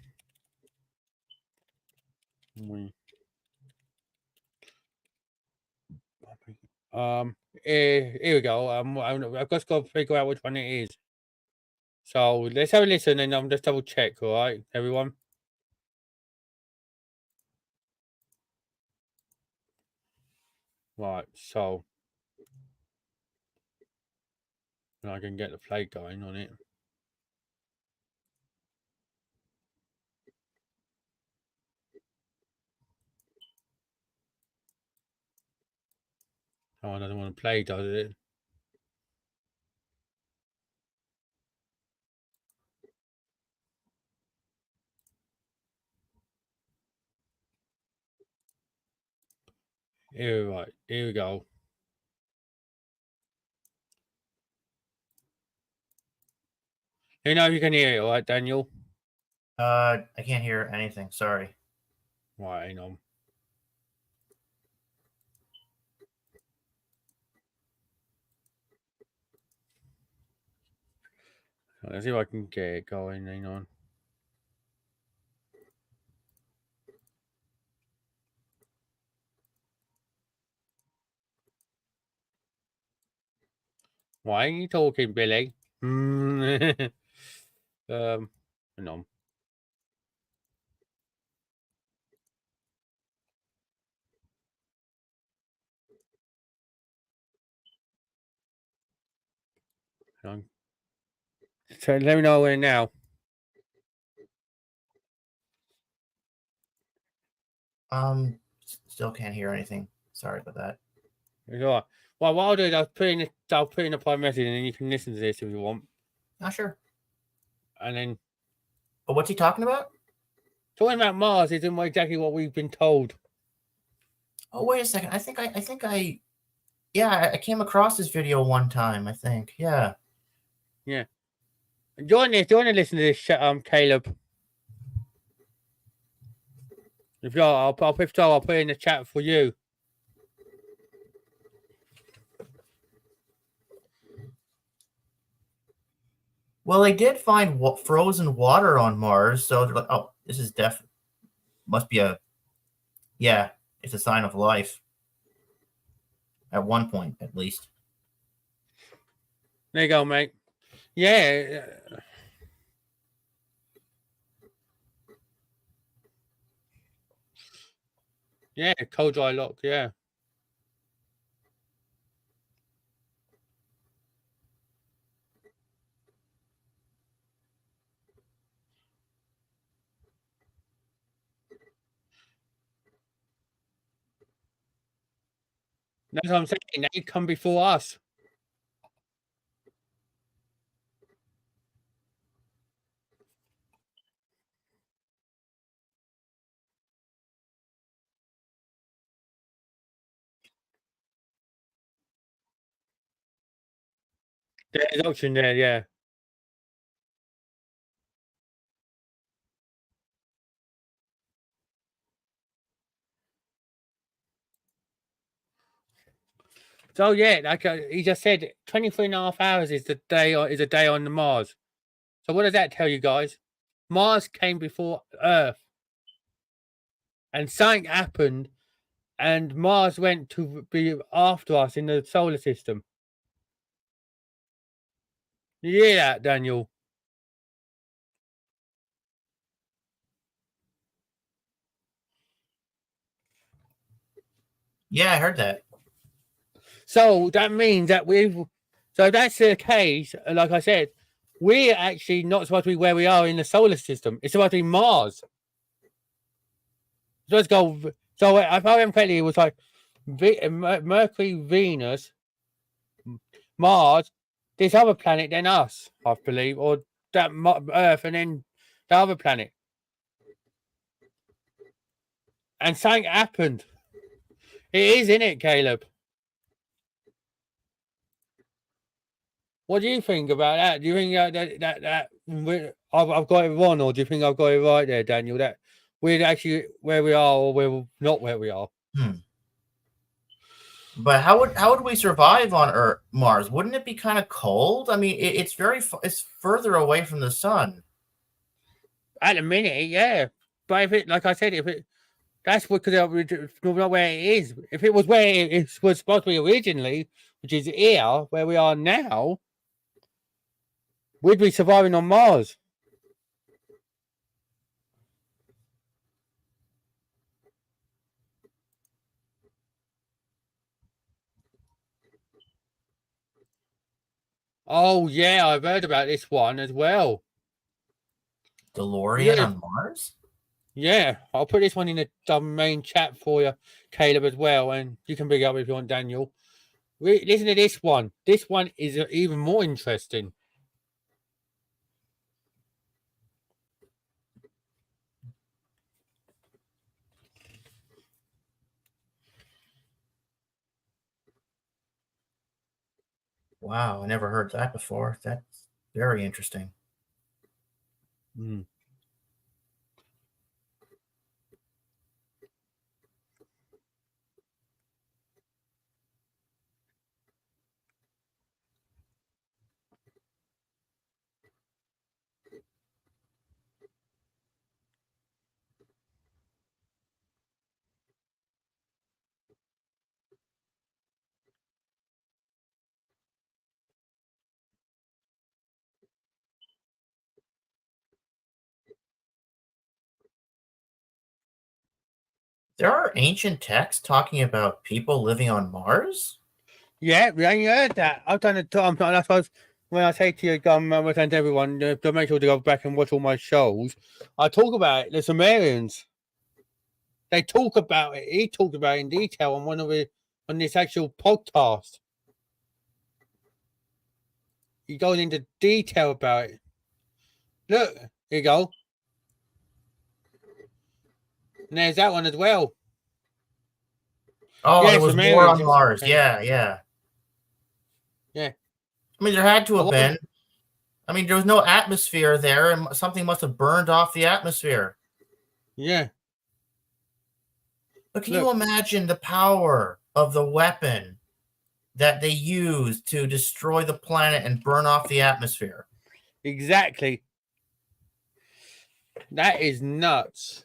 we go. I've just got to figure out which one it is. So let's have a listen, and I'm just double check, all right, everyone. Right, so I can get the play going on it. Oh, I don't want to play, does it? Here, right, here we go. You know you can hear it, all right, Daniel? I can't hear anything. Sorry. Right, hang on. Let's see if I can get it going. Hang on. Why are you talking, Billy? Hang on. Hang on. So let me know when now. Still can't hear anything. Sorry about that. It's all right. Well, what I'll do is I'll put in a private message, and then you can listen to this if you want. Not sure. And then. But what's he talking about? Talking about Mars isn't exactly what we've been told. Oh, wait a second. I think I came across this video one time, I think. Yeah. Yeah. Do you want to listen to this, Caleb? If you're, I'll put it in the chat for you. Well, they did find frozen water on Mars, so they're like, oh, this is must be it's a sign of life. At one point, at least. There you go, mate. Yeah. Yeah, cold dry lock, yeah. That's what I'm saying. They come before us. There's option there, yeah. So yeah, like he just said, 23 and a half hours is a day on the Mars. So what does that tell you guys? Mars came before Earth, and something happened, and Mars went to be after us in the solar system. You hear that, Daniel? Yeah, I heard that. So that means that so if that's the case, like I said, we're actually not supposed to be where we are in the solar system. It's supposed to be Mars. Let's go. So if I remember correctly, it was like Mercury, Venus, Mars, this other planet, then us, I believe, or that Earth, and then the other planet. And something happened. It is, isn't it, Caleb? What do you think about that? Do you think that I've got it wrong, or do you think I've got it right there, Daniel? That we're actually where we are, or we're not where we are? But how would we survive on Earth, Mars? Wouldn't it be kind of cold? I mean, it's it's further away from the sun. At the minute, yeah. But if it, like I said, that's because it's not where it is. If it was where it was supposed to be originally, which is here, where we are now, we'd be surviving on Mars. Oh yeah, I've heard about this one as well. DeLorean on Mars? Yeah, I'll put this one in the main chat for you, Caleb, as well, and you can bring it up if you want, Daniel. Listen to this one. This one is even more interesting. Wow, I never heard that before. That's very interesting. There are ancient texts talking about people living on Mars? Yeah, we ain't heard that. I've done it. I suppose when I say to you, I tell everyone to make sure to go back and watch all my shows. I talk about it. The Sumerians. They talk about it. He talked about it in detail on this actual podcast. He goes into detail about it. Look, here you go. And there's that one as well. Oh, yes, there was war on Mars. Yeah. Yeah. I mean, there had to have been. I mean, there was no atmosphere there, and something must have burned off the atmosphere. Yeah. But can you imagine the power of the weapon that they used to destroy the planet and burn off the atmosphere? Exactly. That is nuts.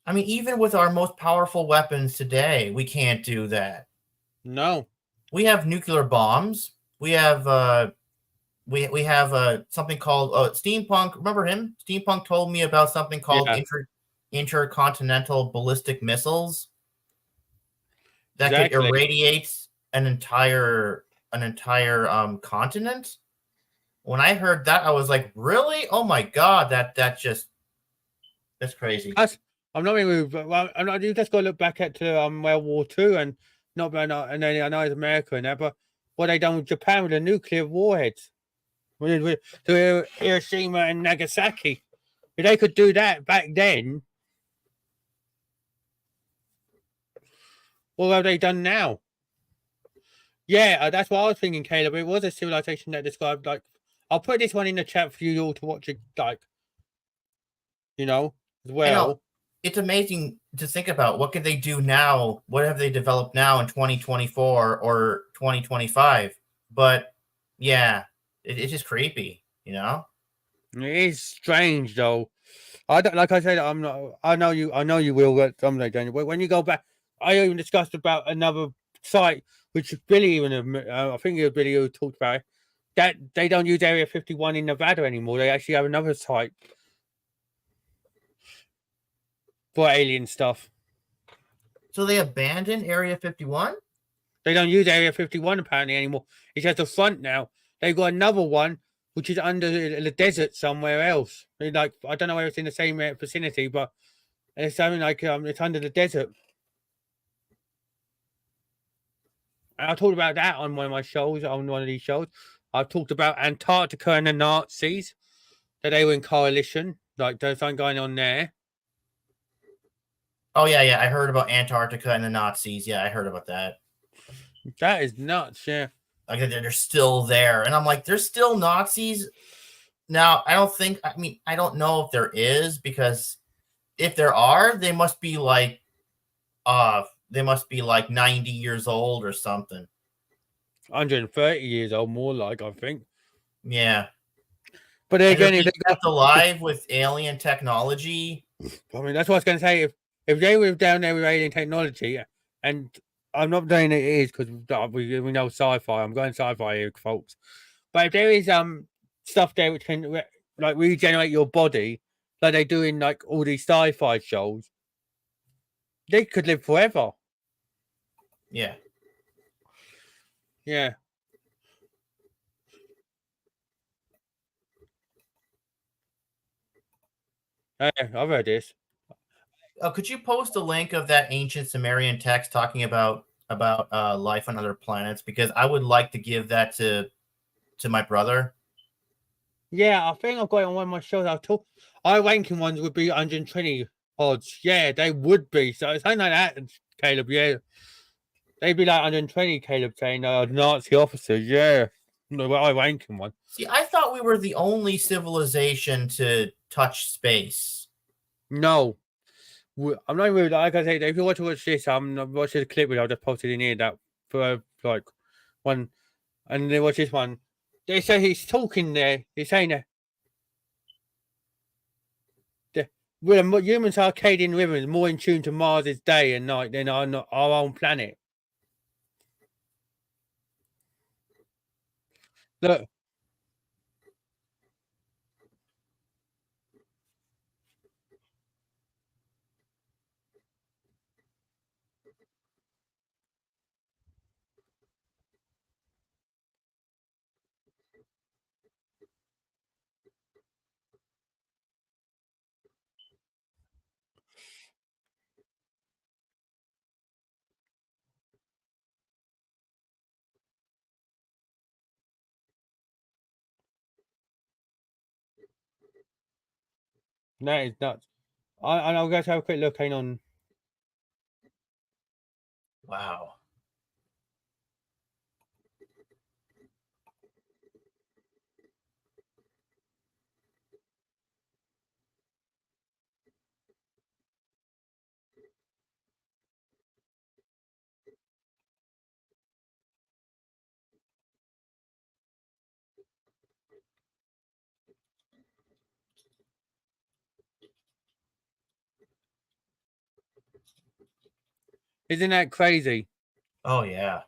I mean, even with our most powerful weapons today, we can't do that. No. We have nuclear bombs. We have we have something called steampunk. Remember him? Steampunk told me about something called intercontinental ballistic missiles that could irradiate an entire continent. When I heard that, I was like, "Really? Oh my god! That's crazy." I'm not even. Well, you just got to look back at World War II and not. And then I know it's America and that, but what they done with Japan with the nuclear warheads, with Hiroshima and Nagasaki. If they could do that back then, what have they done now? Yeah, that's what I was thinking, Caleb. It was a civilization that described like. I'll put this one in the chat for you all to watch it, like, as well. It's amazing to think about what could they do now? What have they developed now in 2024 or 2025? But yeah, it's just creepy, It is strange though. I don't, like I said, I'm not. I know you will someday, Daniel. But when you go back, I even discussed about another site, which Billy even, I think it was Billy who talked about it, that they don't use Area 51 in Nevada anymore. They actually have another site for alien stuff. So they abandoned Area 51? They don't use Area 51 apparently anymore. It's just the front now. They've got another one which is under the desert somewhere else. Like I don't know whether it's in the same vicinity, but it's something like it's under the desert. And I talked about that on one of my shows, on one of these shows. I've talked about Antarctica and the Nazis, that they were in coalition. Like there's something going on there. Oh yeah. I heard about Antarctica and the Nazis. Yeah, I heard about that. That is nuts, yeah. Like they're still there, and I'm like, there's still Nazis. Now, I don't know if there is, because if there are, they must be like 90 years old or something. 130 years old, more like, I think. Yeah. But again, if they kept alive with alien technology. I mean, that's what I was going to say. If they were down there with alien technology, and I'm not saying it is because we know sci-fi. I'm going sci-fi here, folks. But if there is stuff there which can like regenerate your body, like they do in like all these sci-fi shows, they could live forever. Yeah. Yeah. I've heard this. Could you post a link of that ancient Sumerian text talking about life on other planets? Because I would like to give that to my brother. Yeah, I think I've got it on one of my shows. Our ranking ones would be 120 odds. Yeah, they would be. So it's something like that, Caleb. Yeah, they'd be like 120. Caleb saying Nazi officers. Yeah, our ranking one. See, I thought we were the only civilization to touch space. No, I'm not really, like I say, if you want to watch this, I'm watching the clip which I'll just post it in here, that for like one, and then watch this one. They say he's talking there. He's saying that we're humans' circadian rhythms more in tune to Mars's day and night than our own planet. Look. That is nuts. I'll go to have a quick look. Hang on. Wow. Isn't that crazy? Oh yeah.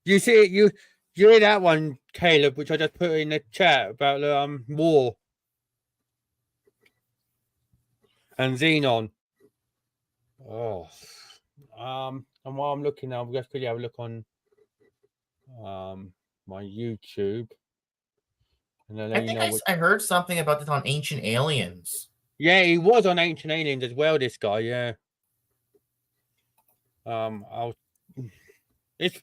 You see it, you hear that one, Caleb, which I just put in the chat about the war and Xenon. Oh, and while I'm looking now, I'm just quickly have a look on my YouTube, and then I think I heard something about this on Ancient Aliens. Yeah, he was on Ancient Aliens as well. This guy, yeah. It's.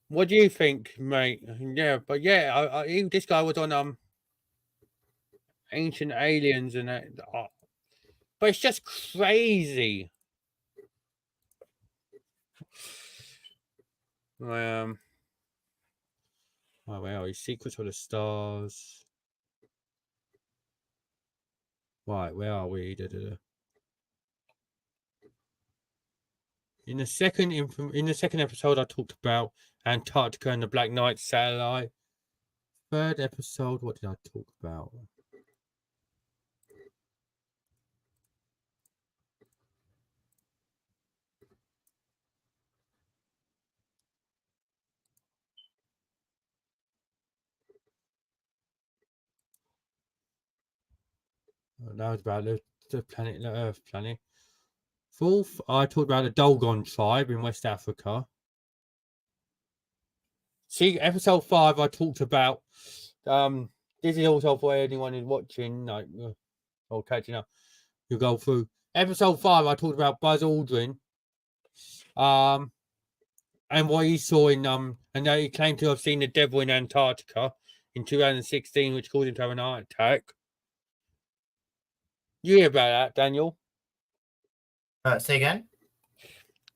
What do you think, mate? Yeah, but yeah, this guy was on Ancient Aliens and that. But it's just crazy. Oh well, Secrets of the Stars. Right, where are we? In the second episode, I talked about Antarctica and the Black Knight satellite. Third episode, what did I talk about? That was about the planet, the Earth planet. Fourth, I talked about the Dogon tribe in West Africa. See, episode 5, I talked about. This is also for anyone who's watching, like, or catching up. You go through episode 5. I talked about Buzz Aldrin. And what he saw in and that he claimed to have seen the devil in Antarctica in 2016, which caused him to have an heart attack. You hear about that, Daniel? Say again.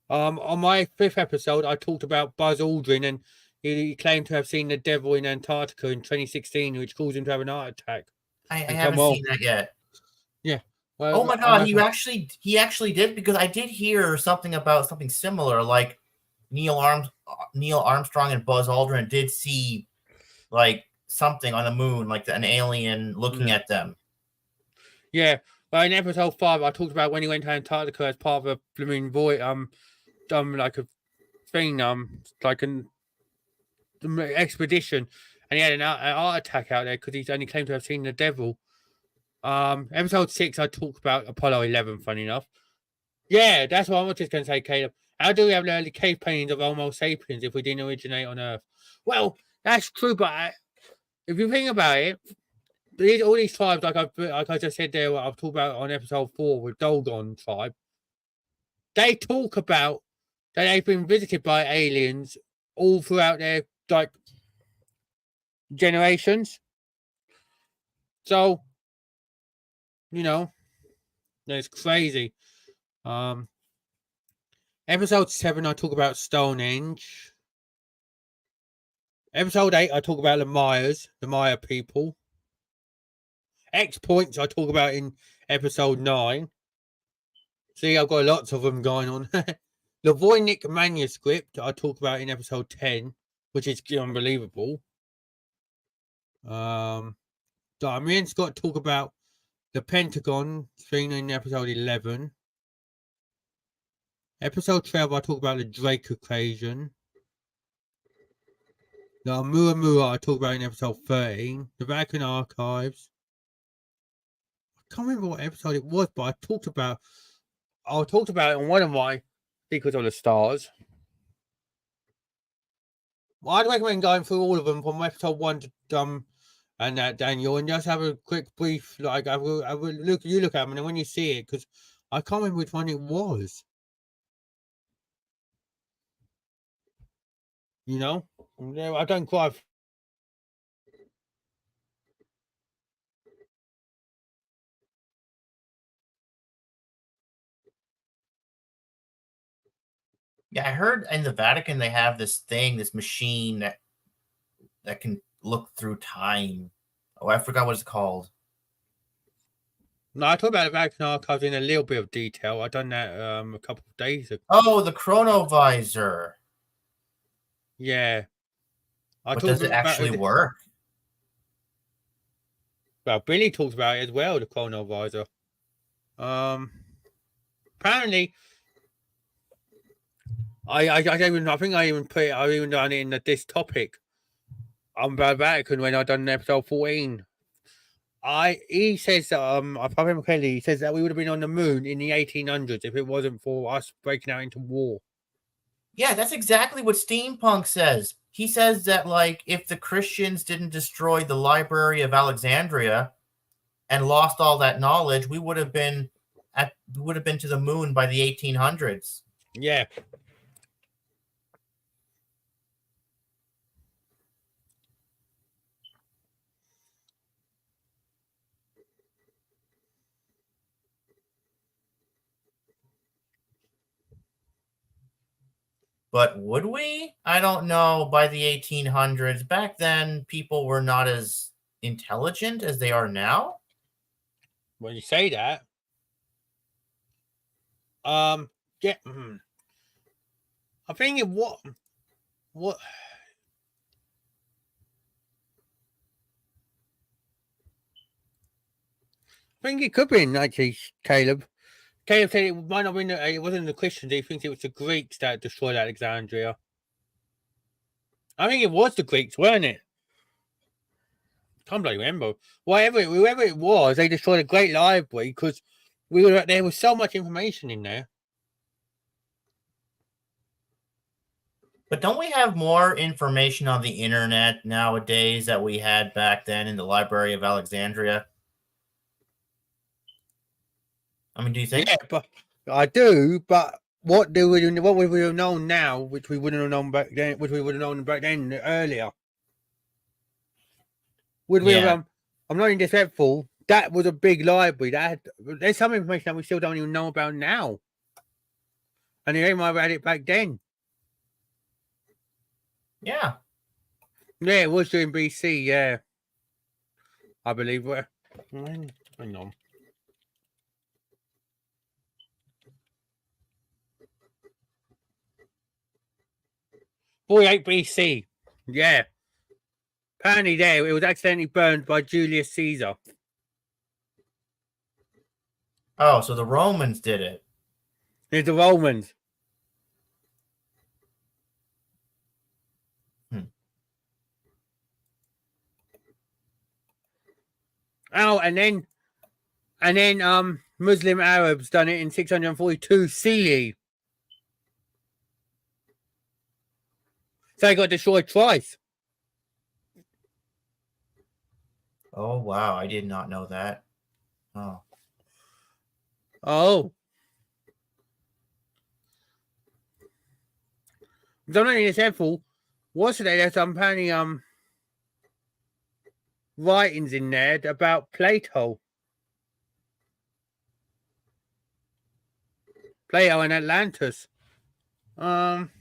On my 5th episode, I talked about Buzz Aldrin, and he claimed to have seen the devil in Antarctica in 2016, which caused him to have an heart attack. I haven't seen that yet. Yeah. Well, oh my god, he actually did, because I did hear something about something similar, like Neil Armstrong and Buzz Aldrin did see like something on the moon, like an alien looking at them. Yeah. Well, in episode 5, I talked about when he went to Antarctica as part of a blooming void, like a thing, like an expedition, and he had an heart attack out there because he only claimed to have seen the devil. Episode 6, I talked about Apollo 11. Funny enough, yeah, that's what I was just going to say, Caleb. How do we have the early cave paintings of Homo sapiens if we didn't originate on Earth? Well, that's true, but if you think about it, all these tribes, like I just said there, I've talked about on episode 4 with Dogon tribe, they talk about that they've been visited by aliens all throughout their like generations. So, you know, it's crazy. Episode 7, I talk about Stonehenge. Episode 8, I talk about the Maya people. X points, I talk about in episode 9. See, I've got lots of them going on. The Voynich manuscript, I talk about in episode 10, which is unbelievable. Damien's got to talk about the Pentagon thing in episode 11. Episode 12, I talk about the Drake equation. The Oumuamua, I talk about in episode 13. The Vatican Archives. I can't remember what episode it was, but I talked about it on one of my Secrets of the Stars. Well, I'd recommend going through all of them from episode 1 to and that, Daniel, and just have a quick brief, like, I will look at them, and then when you see it, because I can't remember which one it was. You know, I don't quite. Yeah, I heard in the Vatican they have this machine that can look through time. Oh, I forgot what it's called. No, I talked about the Vatican Archives in a little bit of detail. I done that a couple of days ago. Oh, the chronovisor. Yeah. But does it actually work? Well, Billy talks about it as well, the chronovisor. Apparently, I think I even done it in this topic. About Vatican when I done episode 14. He says that if I remember correctly, he says that we would have been on the moon in the 1800s if it wasn't for us breaking out into war. Yeah, that's exactly what Steampunk says. He says that, like, if the Christians didn't destroy the Library of Alexandria and lost all that knowledge, we would have been to the moon by the 1800s. Yeah. But would we? I don't know. By the 1800s, back then, people were not as intelligent as they are now. When you say that, yeah, I think what I think it could be actually, Caleb. Caleb said it might not be. It wasn't the Christians. He thinks it was the Greeks that destroyed Alexandria. I think it was the Greeks, weren't it? Can't bloody remember. Whoever it was, they destroyed a great library because there was so much information in there. But don't we have more information on the internet nowadays that we had back then in the Library of Alexandria? I mean, do you think? Yeah, but I do. But what would we have known now, which we wouldn't have known back then, which we would have known back then earlier? Would we have? Yeah. I'm not being disrespectful. That was a big library. There's some information that we still don't even know about now, and they might have had it back then. Yeah. Yeah, it was during BC. Yeah, I believe. Hang on. 48 BC. Yeah. Apparently, there it was accidentally burned by Julius Caesar. Oh, so the Romans did it. It's the Romans. Oh, and then Muslim Arabs done it in 642 CE. So they got destroyed twice. Oh, wow. I did not know that. Oh. Oh. I'm not even careful. What's today? There's some apparently writings in there about Plato. Plato and Atlantis. Um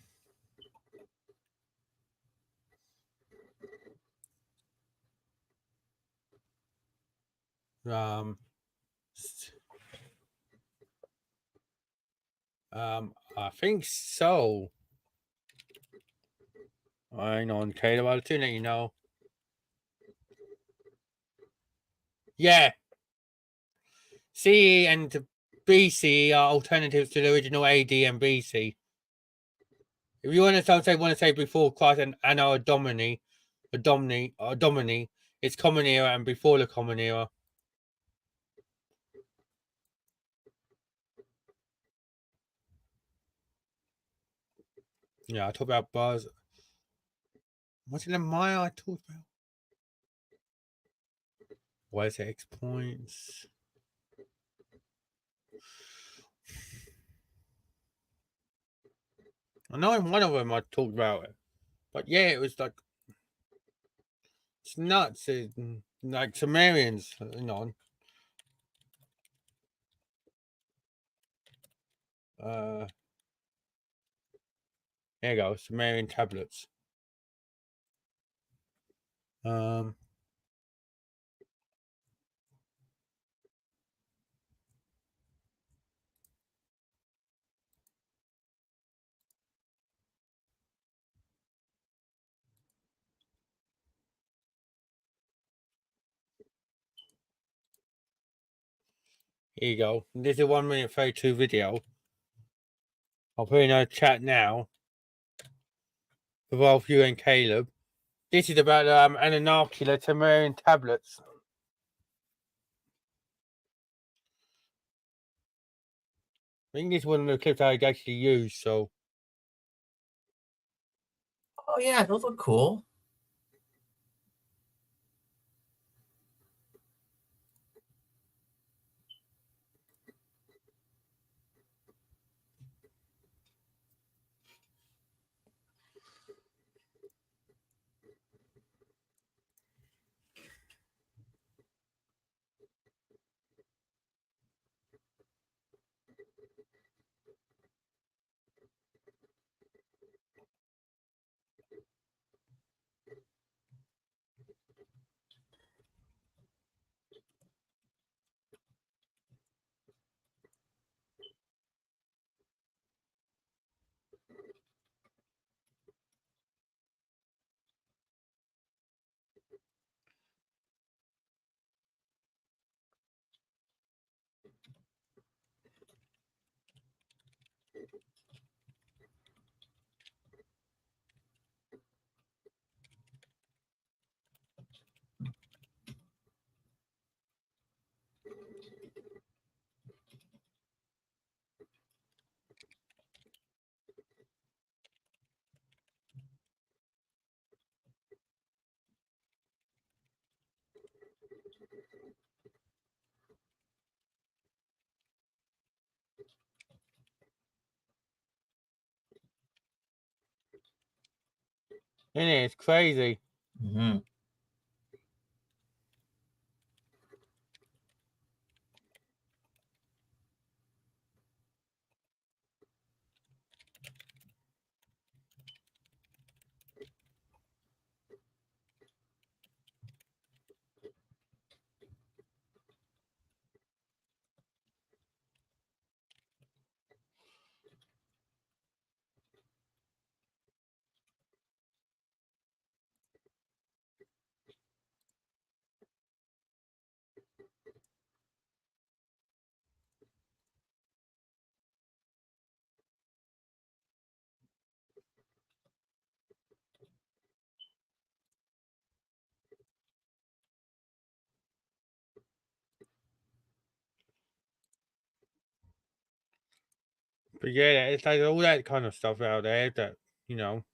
I think so. Hang on, Caleb, I'll tune let you know. Yeah. CE and BC are alternatives to the original AD and BC. If you want to say before Christ and Anno Domini, it's Common Era and before the Common Era. Yeah, I talk about bars. What's in the Maya I talked about? Why is it X points? I know in one of them I talked about it. But yeah, it was like it's nuts. Like Sumerians, hang on. There you go, Sumerian tablets. Here you go. This is a 1 minute 32 video. I'll put in a chat now for both you and Caleb. This is about Anunnaki, the Sumerian tablets. I think this is one of the clips I actually used, so. Oh, yeah. Those look cool. Isn't it? It's crazy. Mm-hmm. But yeah, it's like all that kind of stuff out there that, you know.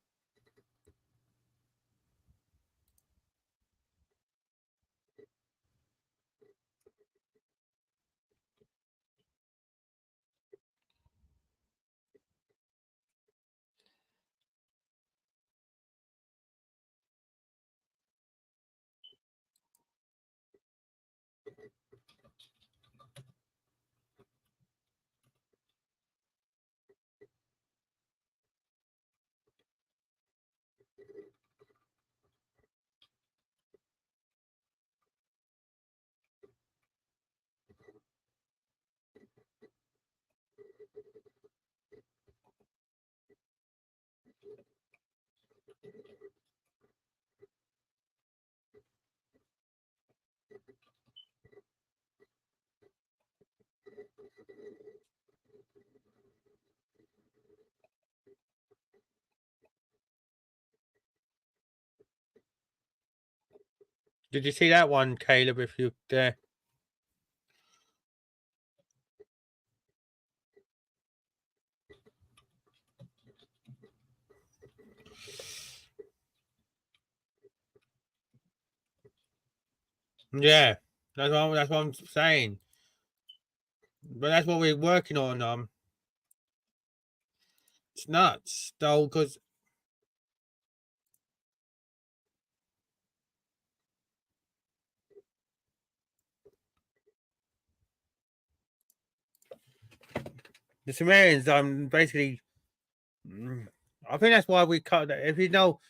Did you see that one, Caleb, if you there? Yeah, that's what I'm saying. But that's what we're working on. It's nuts, though, because the Sumerians, basically, I think that's why we cut. If you know,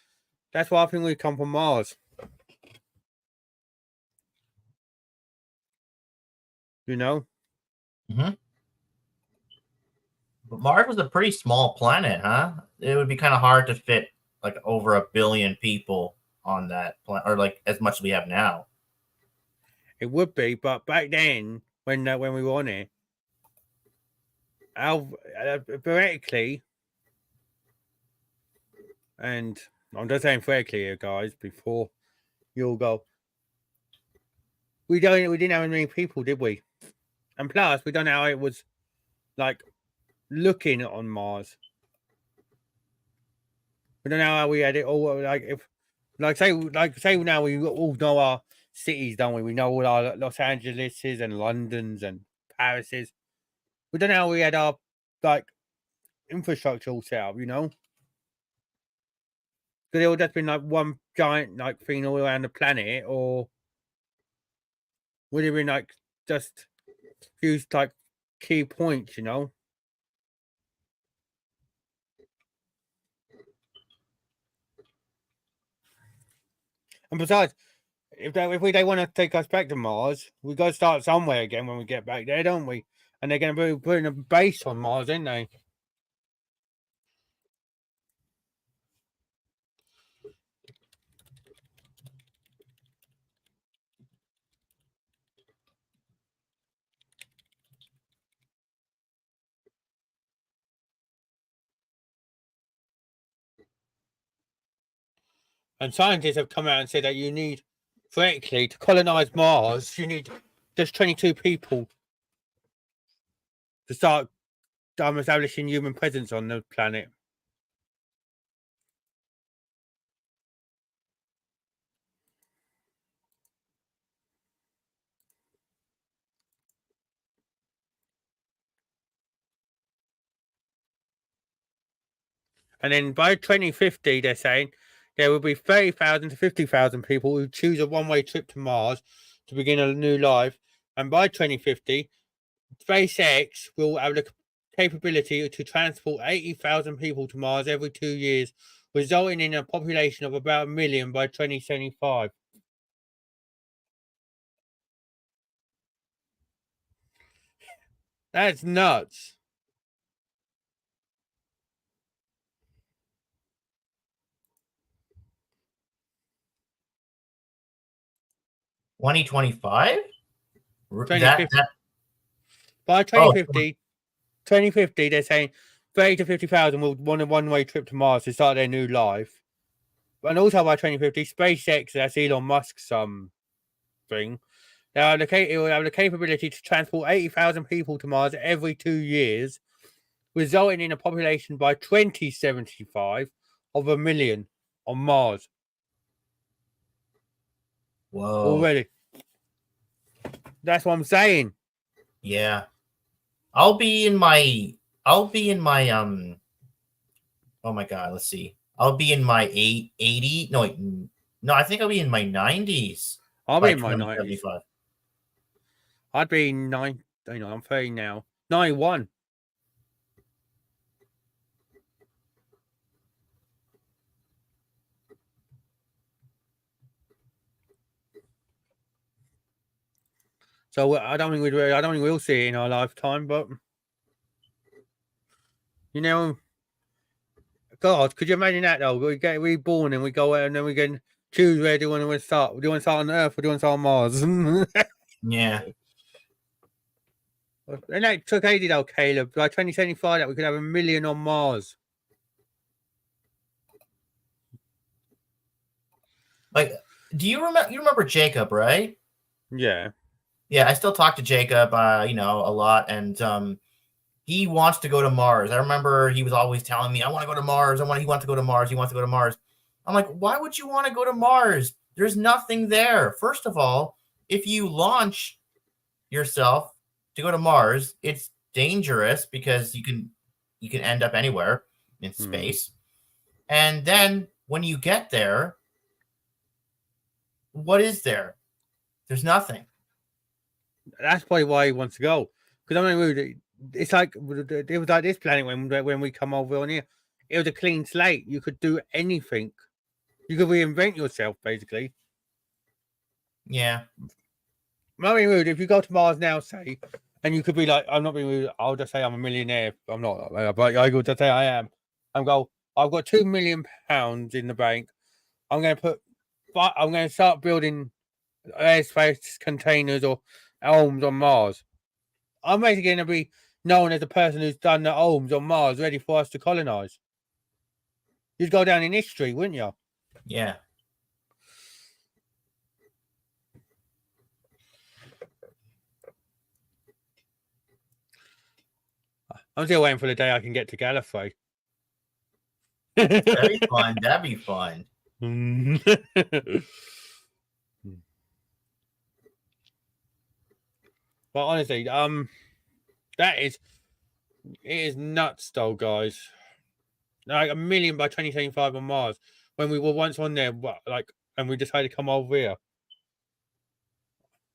that's why I think we come from Mars. You know. Mm-hmm. But Mars was a pretty small planet, huh? It would be kind of hard to fit like over 1 billion people on that planet, or like as much as we have now. It would be, but back then, when we were on it, our theoretically, and I'm just saying theoretically here, guys, before you all go, we didn't have many people, did we? And plus, we don't know how it was like looking on Mars. We don't know how we had it all. Like if, say now we all know our cities, don't we? We know all our Los Angeleses and Londons and Parises. We don't know how we had our like infrastructure all set up, you know? Could it all just been like one giant like thing all around the planet, or would it have been like just few like key points, you know? And besides, if they want to take us back to Mars, we got to start somewhere again when we get back there, don't we? And they're going to be putting a base on Mars, aren't they? And scientists have come out and said that you need, theoretically, to colonize Mars, you need just 22 people to start establishing human presence on the planet. And then by 2050, they're saying there will be 30,000 to 50,000 people who choose a one-way trip to Mars to begin a new life. And by 2050, SpaceX will have the capability to transport 80,000 people to Mars every 2 years, resulting in a population of about 1 million by 2075. That's nuts. $2025? 2050. By 2050, they're saying 30 to 50,000 will want a one-way trip to Mars to start their new life. And also by 2050, SpaceX, that's Elon Musk's thing, it will have the capability to transport 80,000 people to Mars every 2 years, resulting in a population by 2075 of 1 million on Mars. Whoa. Already. That's what I'm saying. Yeah. I'll be in my oh my god, let's see. I'll be in my 80. No, wait, no, I think I'll be in my 90s. I'll be in my 90s. I'd be 9. I'm 30 now. 91. So I don't think we'll see it in our lifetime, but God, could you imagine that though? We get reborn and we go out and then we can choose where do we want to start. Do you want to start on Earth or do you want to start on Mars? Yeah. And that took 80 though, Caleb. By 2075, that we could have 1 million on Mars. Like, do you remember Jacob, right? Yeah. Yeah, I still talk to Jacob, a lot, and he wants to go to Mars. I remember he was always telling me, "I want to go to Mars. He wants to go to Mars. He wants to go to Mars." I'm like, "Why would you want to go to Mars? There's nothing there. First of all, if you launch yourself to go to Mars, it's dangerous because you can end up anywhere in space. And then when you get there, what is there? There's nothing." That's probably why he wants to go. Because I mean, it's like it was like this planet when we come over on here. It was a clean slate. You could do anything. You could reinvent yourself, basically. Yeah. I'm not being rude. If you go to Mars now, say, and you could be like, I'm not being rude. I'll just say I'm a millionaire. I'm not, but I could just say I am. I've got £2 million in the bank. I'm going to start building airspace containers or homes on Mars. I'm basically going to be known as the person who's done the homes on Mars ready for us to colonize. You'd go down in history, wouldn't you? Yeah. I'm still waiting for the day I can get to Gallifrey. That'd be fun. That'd be fun. But honestly, it is nuts though, guys. Like 1 million by 2025 on Mars when we were once on there, and we decided to come over here.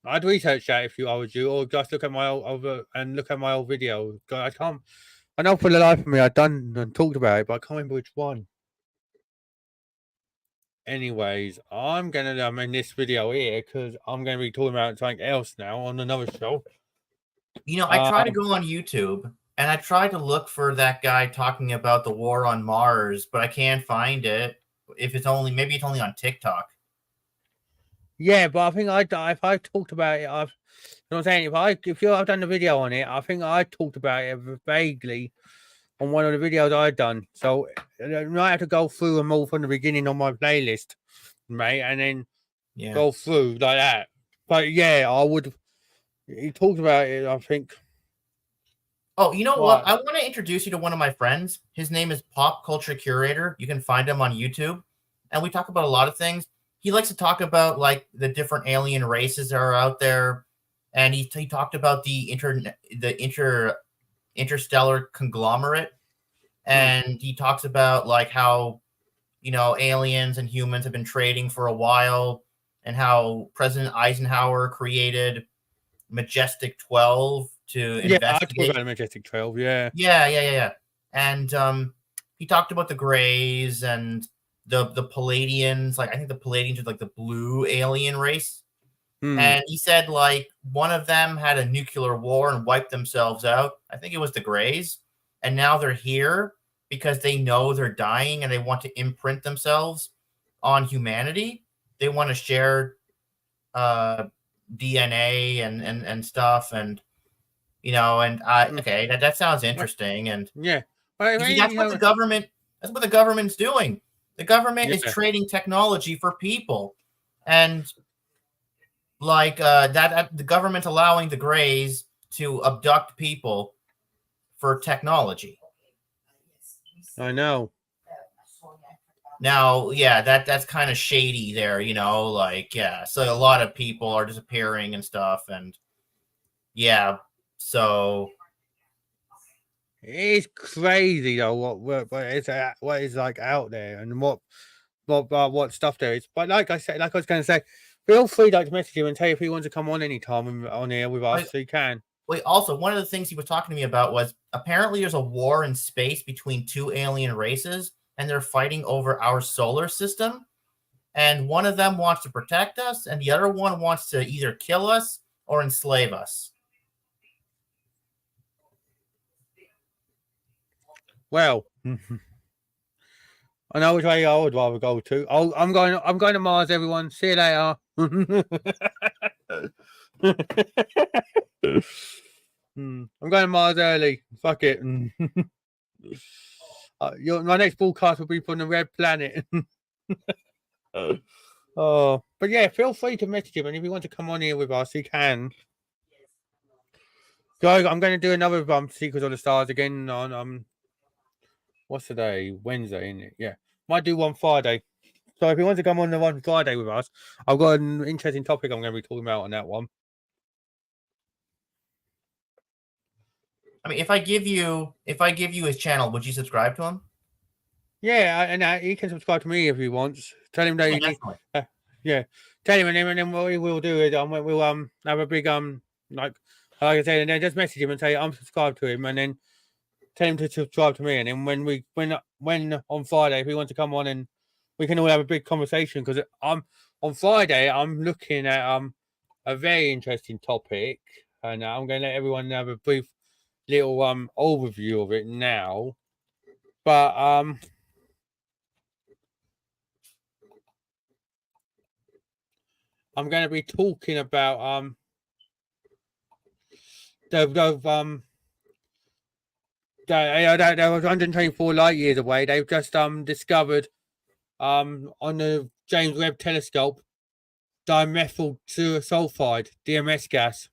I'd research that if I was you, or just look at my old video. God, I know for the life of me I've done and talked about it, but I can't remember which one. Anyways, I'm gonna end this video here because I'm gonna be talking about something else now on another show. I try to go on YouTube and I try to look for that guy talking about the war on Mars, but I can't find it. Maybe it's only on TikTok. Yeah, but I think if I talked about it, you know what I'm saying? I've done the video on it, I think I talked about it vaguely on one of the videos I've done. So I might have to go through them all from the beginning on my playlist, mate, and then go through like that. But yeah, I would. He talked about it, I think. Oh, you know what? I want to introduce you to one of my friends. His name is Pop Culture Curator. You can find him on YouTube, and we talk about a lot of things. He likes to talk about like the different alien races that are out there, and he talked about the interstellar conglomerate, and he talks about like how, you know, aliens and humans have been trading for a while, and how President Eisenhower created Majestic 12 to Yeah, I talked investigate. about the Majestic 12, yeah. Yeah. And he talked about the Greys and the Palladians. Like, I think the Palladians are like the blue alien race. And he said like one of them had a nuclear war and wiped themselves out. I think it was the Greys. And now they're here because they know they're dying and they want to imprint themselves on humanity. They want to share DNA and stuff, and you know, and okay, that sounds interesting. And Yeah. Well, I you see, mean, that's what the government's doing. The government is Yeah. trading technology for people, and like that the government allowing the Greys to abduct people for technology. I know. Now, yeah, that's kind of shady there, you know, like, yeah, so a lot of people are disappearing and stuff, and yeah, so It's crazy though what is like out there and what stuff there is. But like I said, like I was going to say, feel free to message him and tell you if he wants to come on anytime on here with us, so you can. Wait, also, one of the things he was talking to me about was apparently there's a war in space between two alien races, and they're fighting over our solar system. And one of them wants to protect us, and the other one wants to either kill us or enslave us. Well, I know which way I would rather go to. I'm going to Mars, everyone. See you later. I'm going to Mars early. Fuck it. My next broadcast will be from the Red Planet. Oh, but yeah, feel free to message him, and if you want to come on here with us, you can. So I'm going to do another Secrets of the Stars again on what's the day? Wednesday, isn't it? Yeah, might do one Friday. So if you want to come on the one Friday with us, I've got an interesting topic I'm going to be talking about on that one. I mean, if I give you his channel, would you subscribe to him? Yeah, and he can subscribe to me if he wants. Tell him that yeah. Tell him, and then what we will do is we'll have a big like I said, and then just message him and say I'm subscribed to him, and then tell him to subscribe to me, and then when on Friday if he wants to come on, and we can all have a big conversation, because on Friday I'm looking at a very interesting topic, and I'm going to let everyone have a brief little overview of it now, but I'm going to be talking about there was 124 light years away. They've just discovered on the James Webb Telescope dimethyl sulfide (DMS) gas.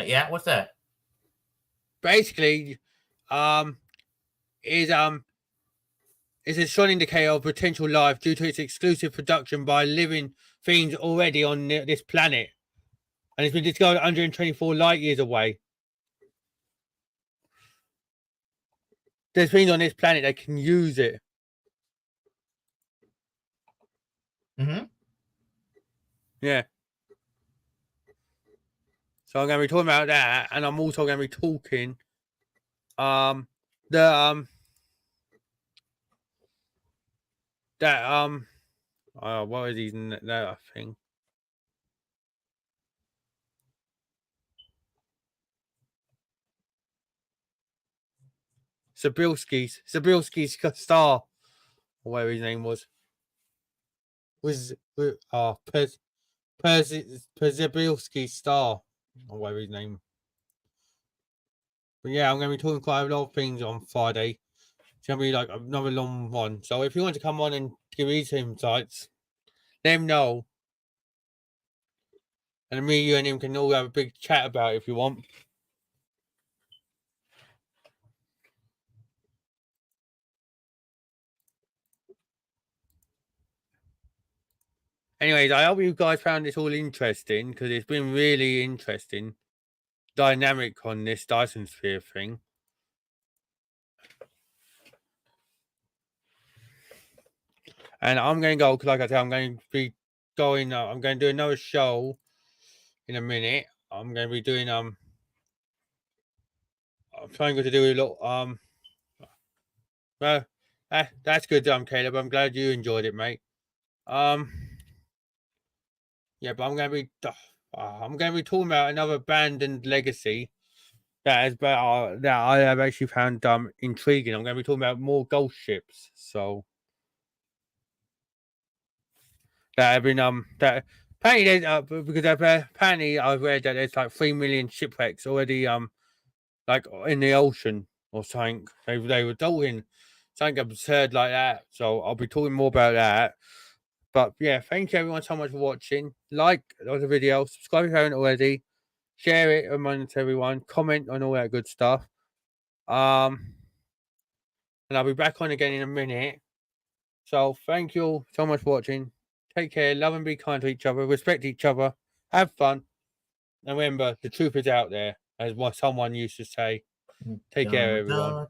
Yeah, what's that? Basically, is a strong indicator of potential life due to its exclusive production by living things already on this planet, and it's been discovered 124 light years away. There's things on this planet that can use it. Yeah. So I'm going to be talking about that, and I'm also going to be talking what is his that thing? Zabilski's star, or whatever his name was Zabilski's star, or whatever his name. But yeah, I'm going to be talking quite a lot of things on Friday. It's going to be like another long one. So if you want to come on and give his insights, let him know. And me, you, and him can all have a big chat about it if you want. Anyways, I hope you guys found this all interesting, because it's been really interesting. dynamic on this Dyson sphere thing. And I'm going to go, because like I said, I'm going to be going, I'm going to do another show in a minute. I'm going to be doing, I'm trying to do a little, well, that's good, Caleb. I'm glad you enjoyed it, mate. Yeah, but I'm going to be talking about another abandoned legacy that I have actually found intriguing. I'm going to be talking about more ghost ships. So that have been that apparently because apparently I've read that there's like 3 million shipwrecks already like in the ocean or something. They were doing something absurd like that. So I'll be talking more about that. But yeah, thank you everyone so much for watching. Like the video, subscribe if you haven't already, share it amongst everyone, comment on all that good stuff. And I'll be back on again in a minute. So thank you all so much for watching. Take care, love and be kind to each other, respect each other, have fun. And remember, the truth is out there, as what someone used to say. Take care, everyone.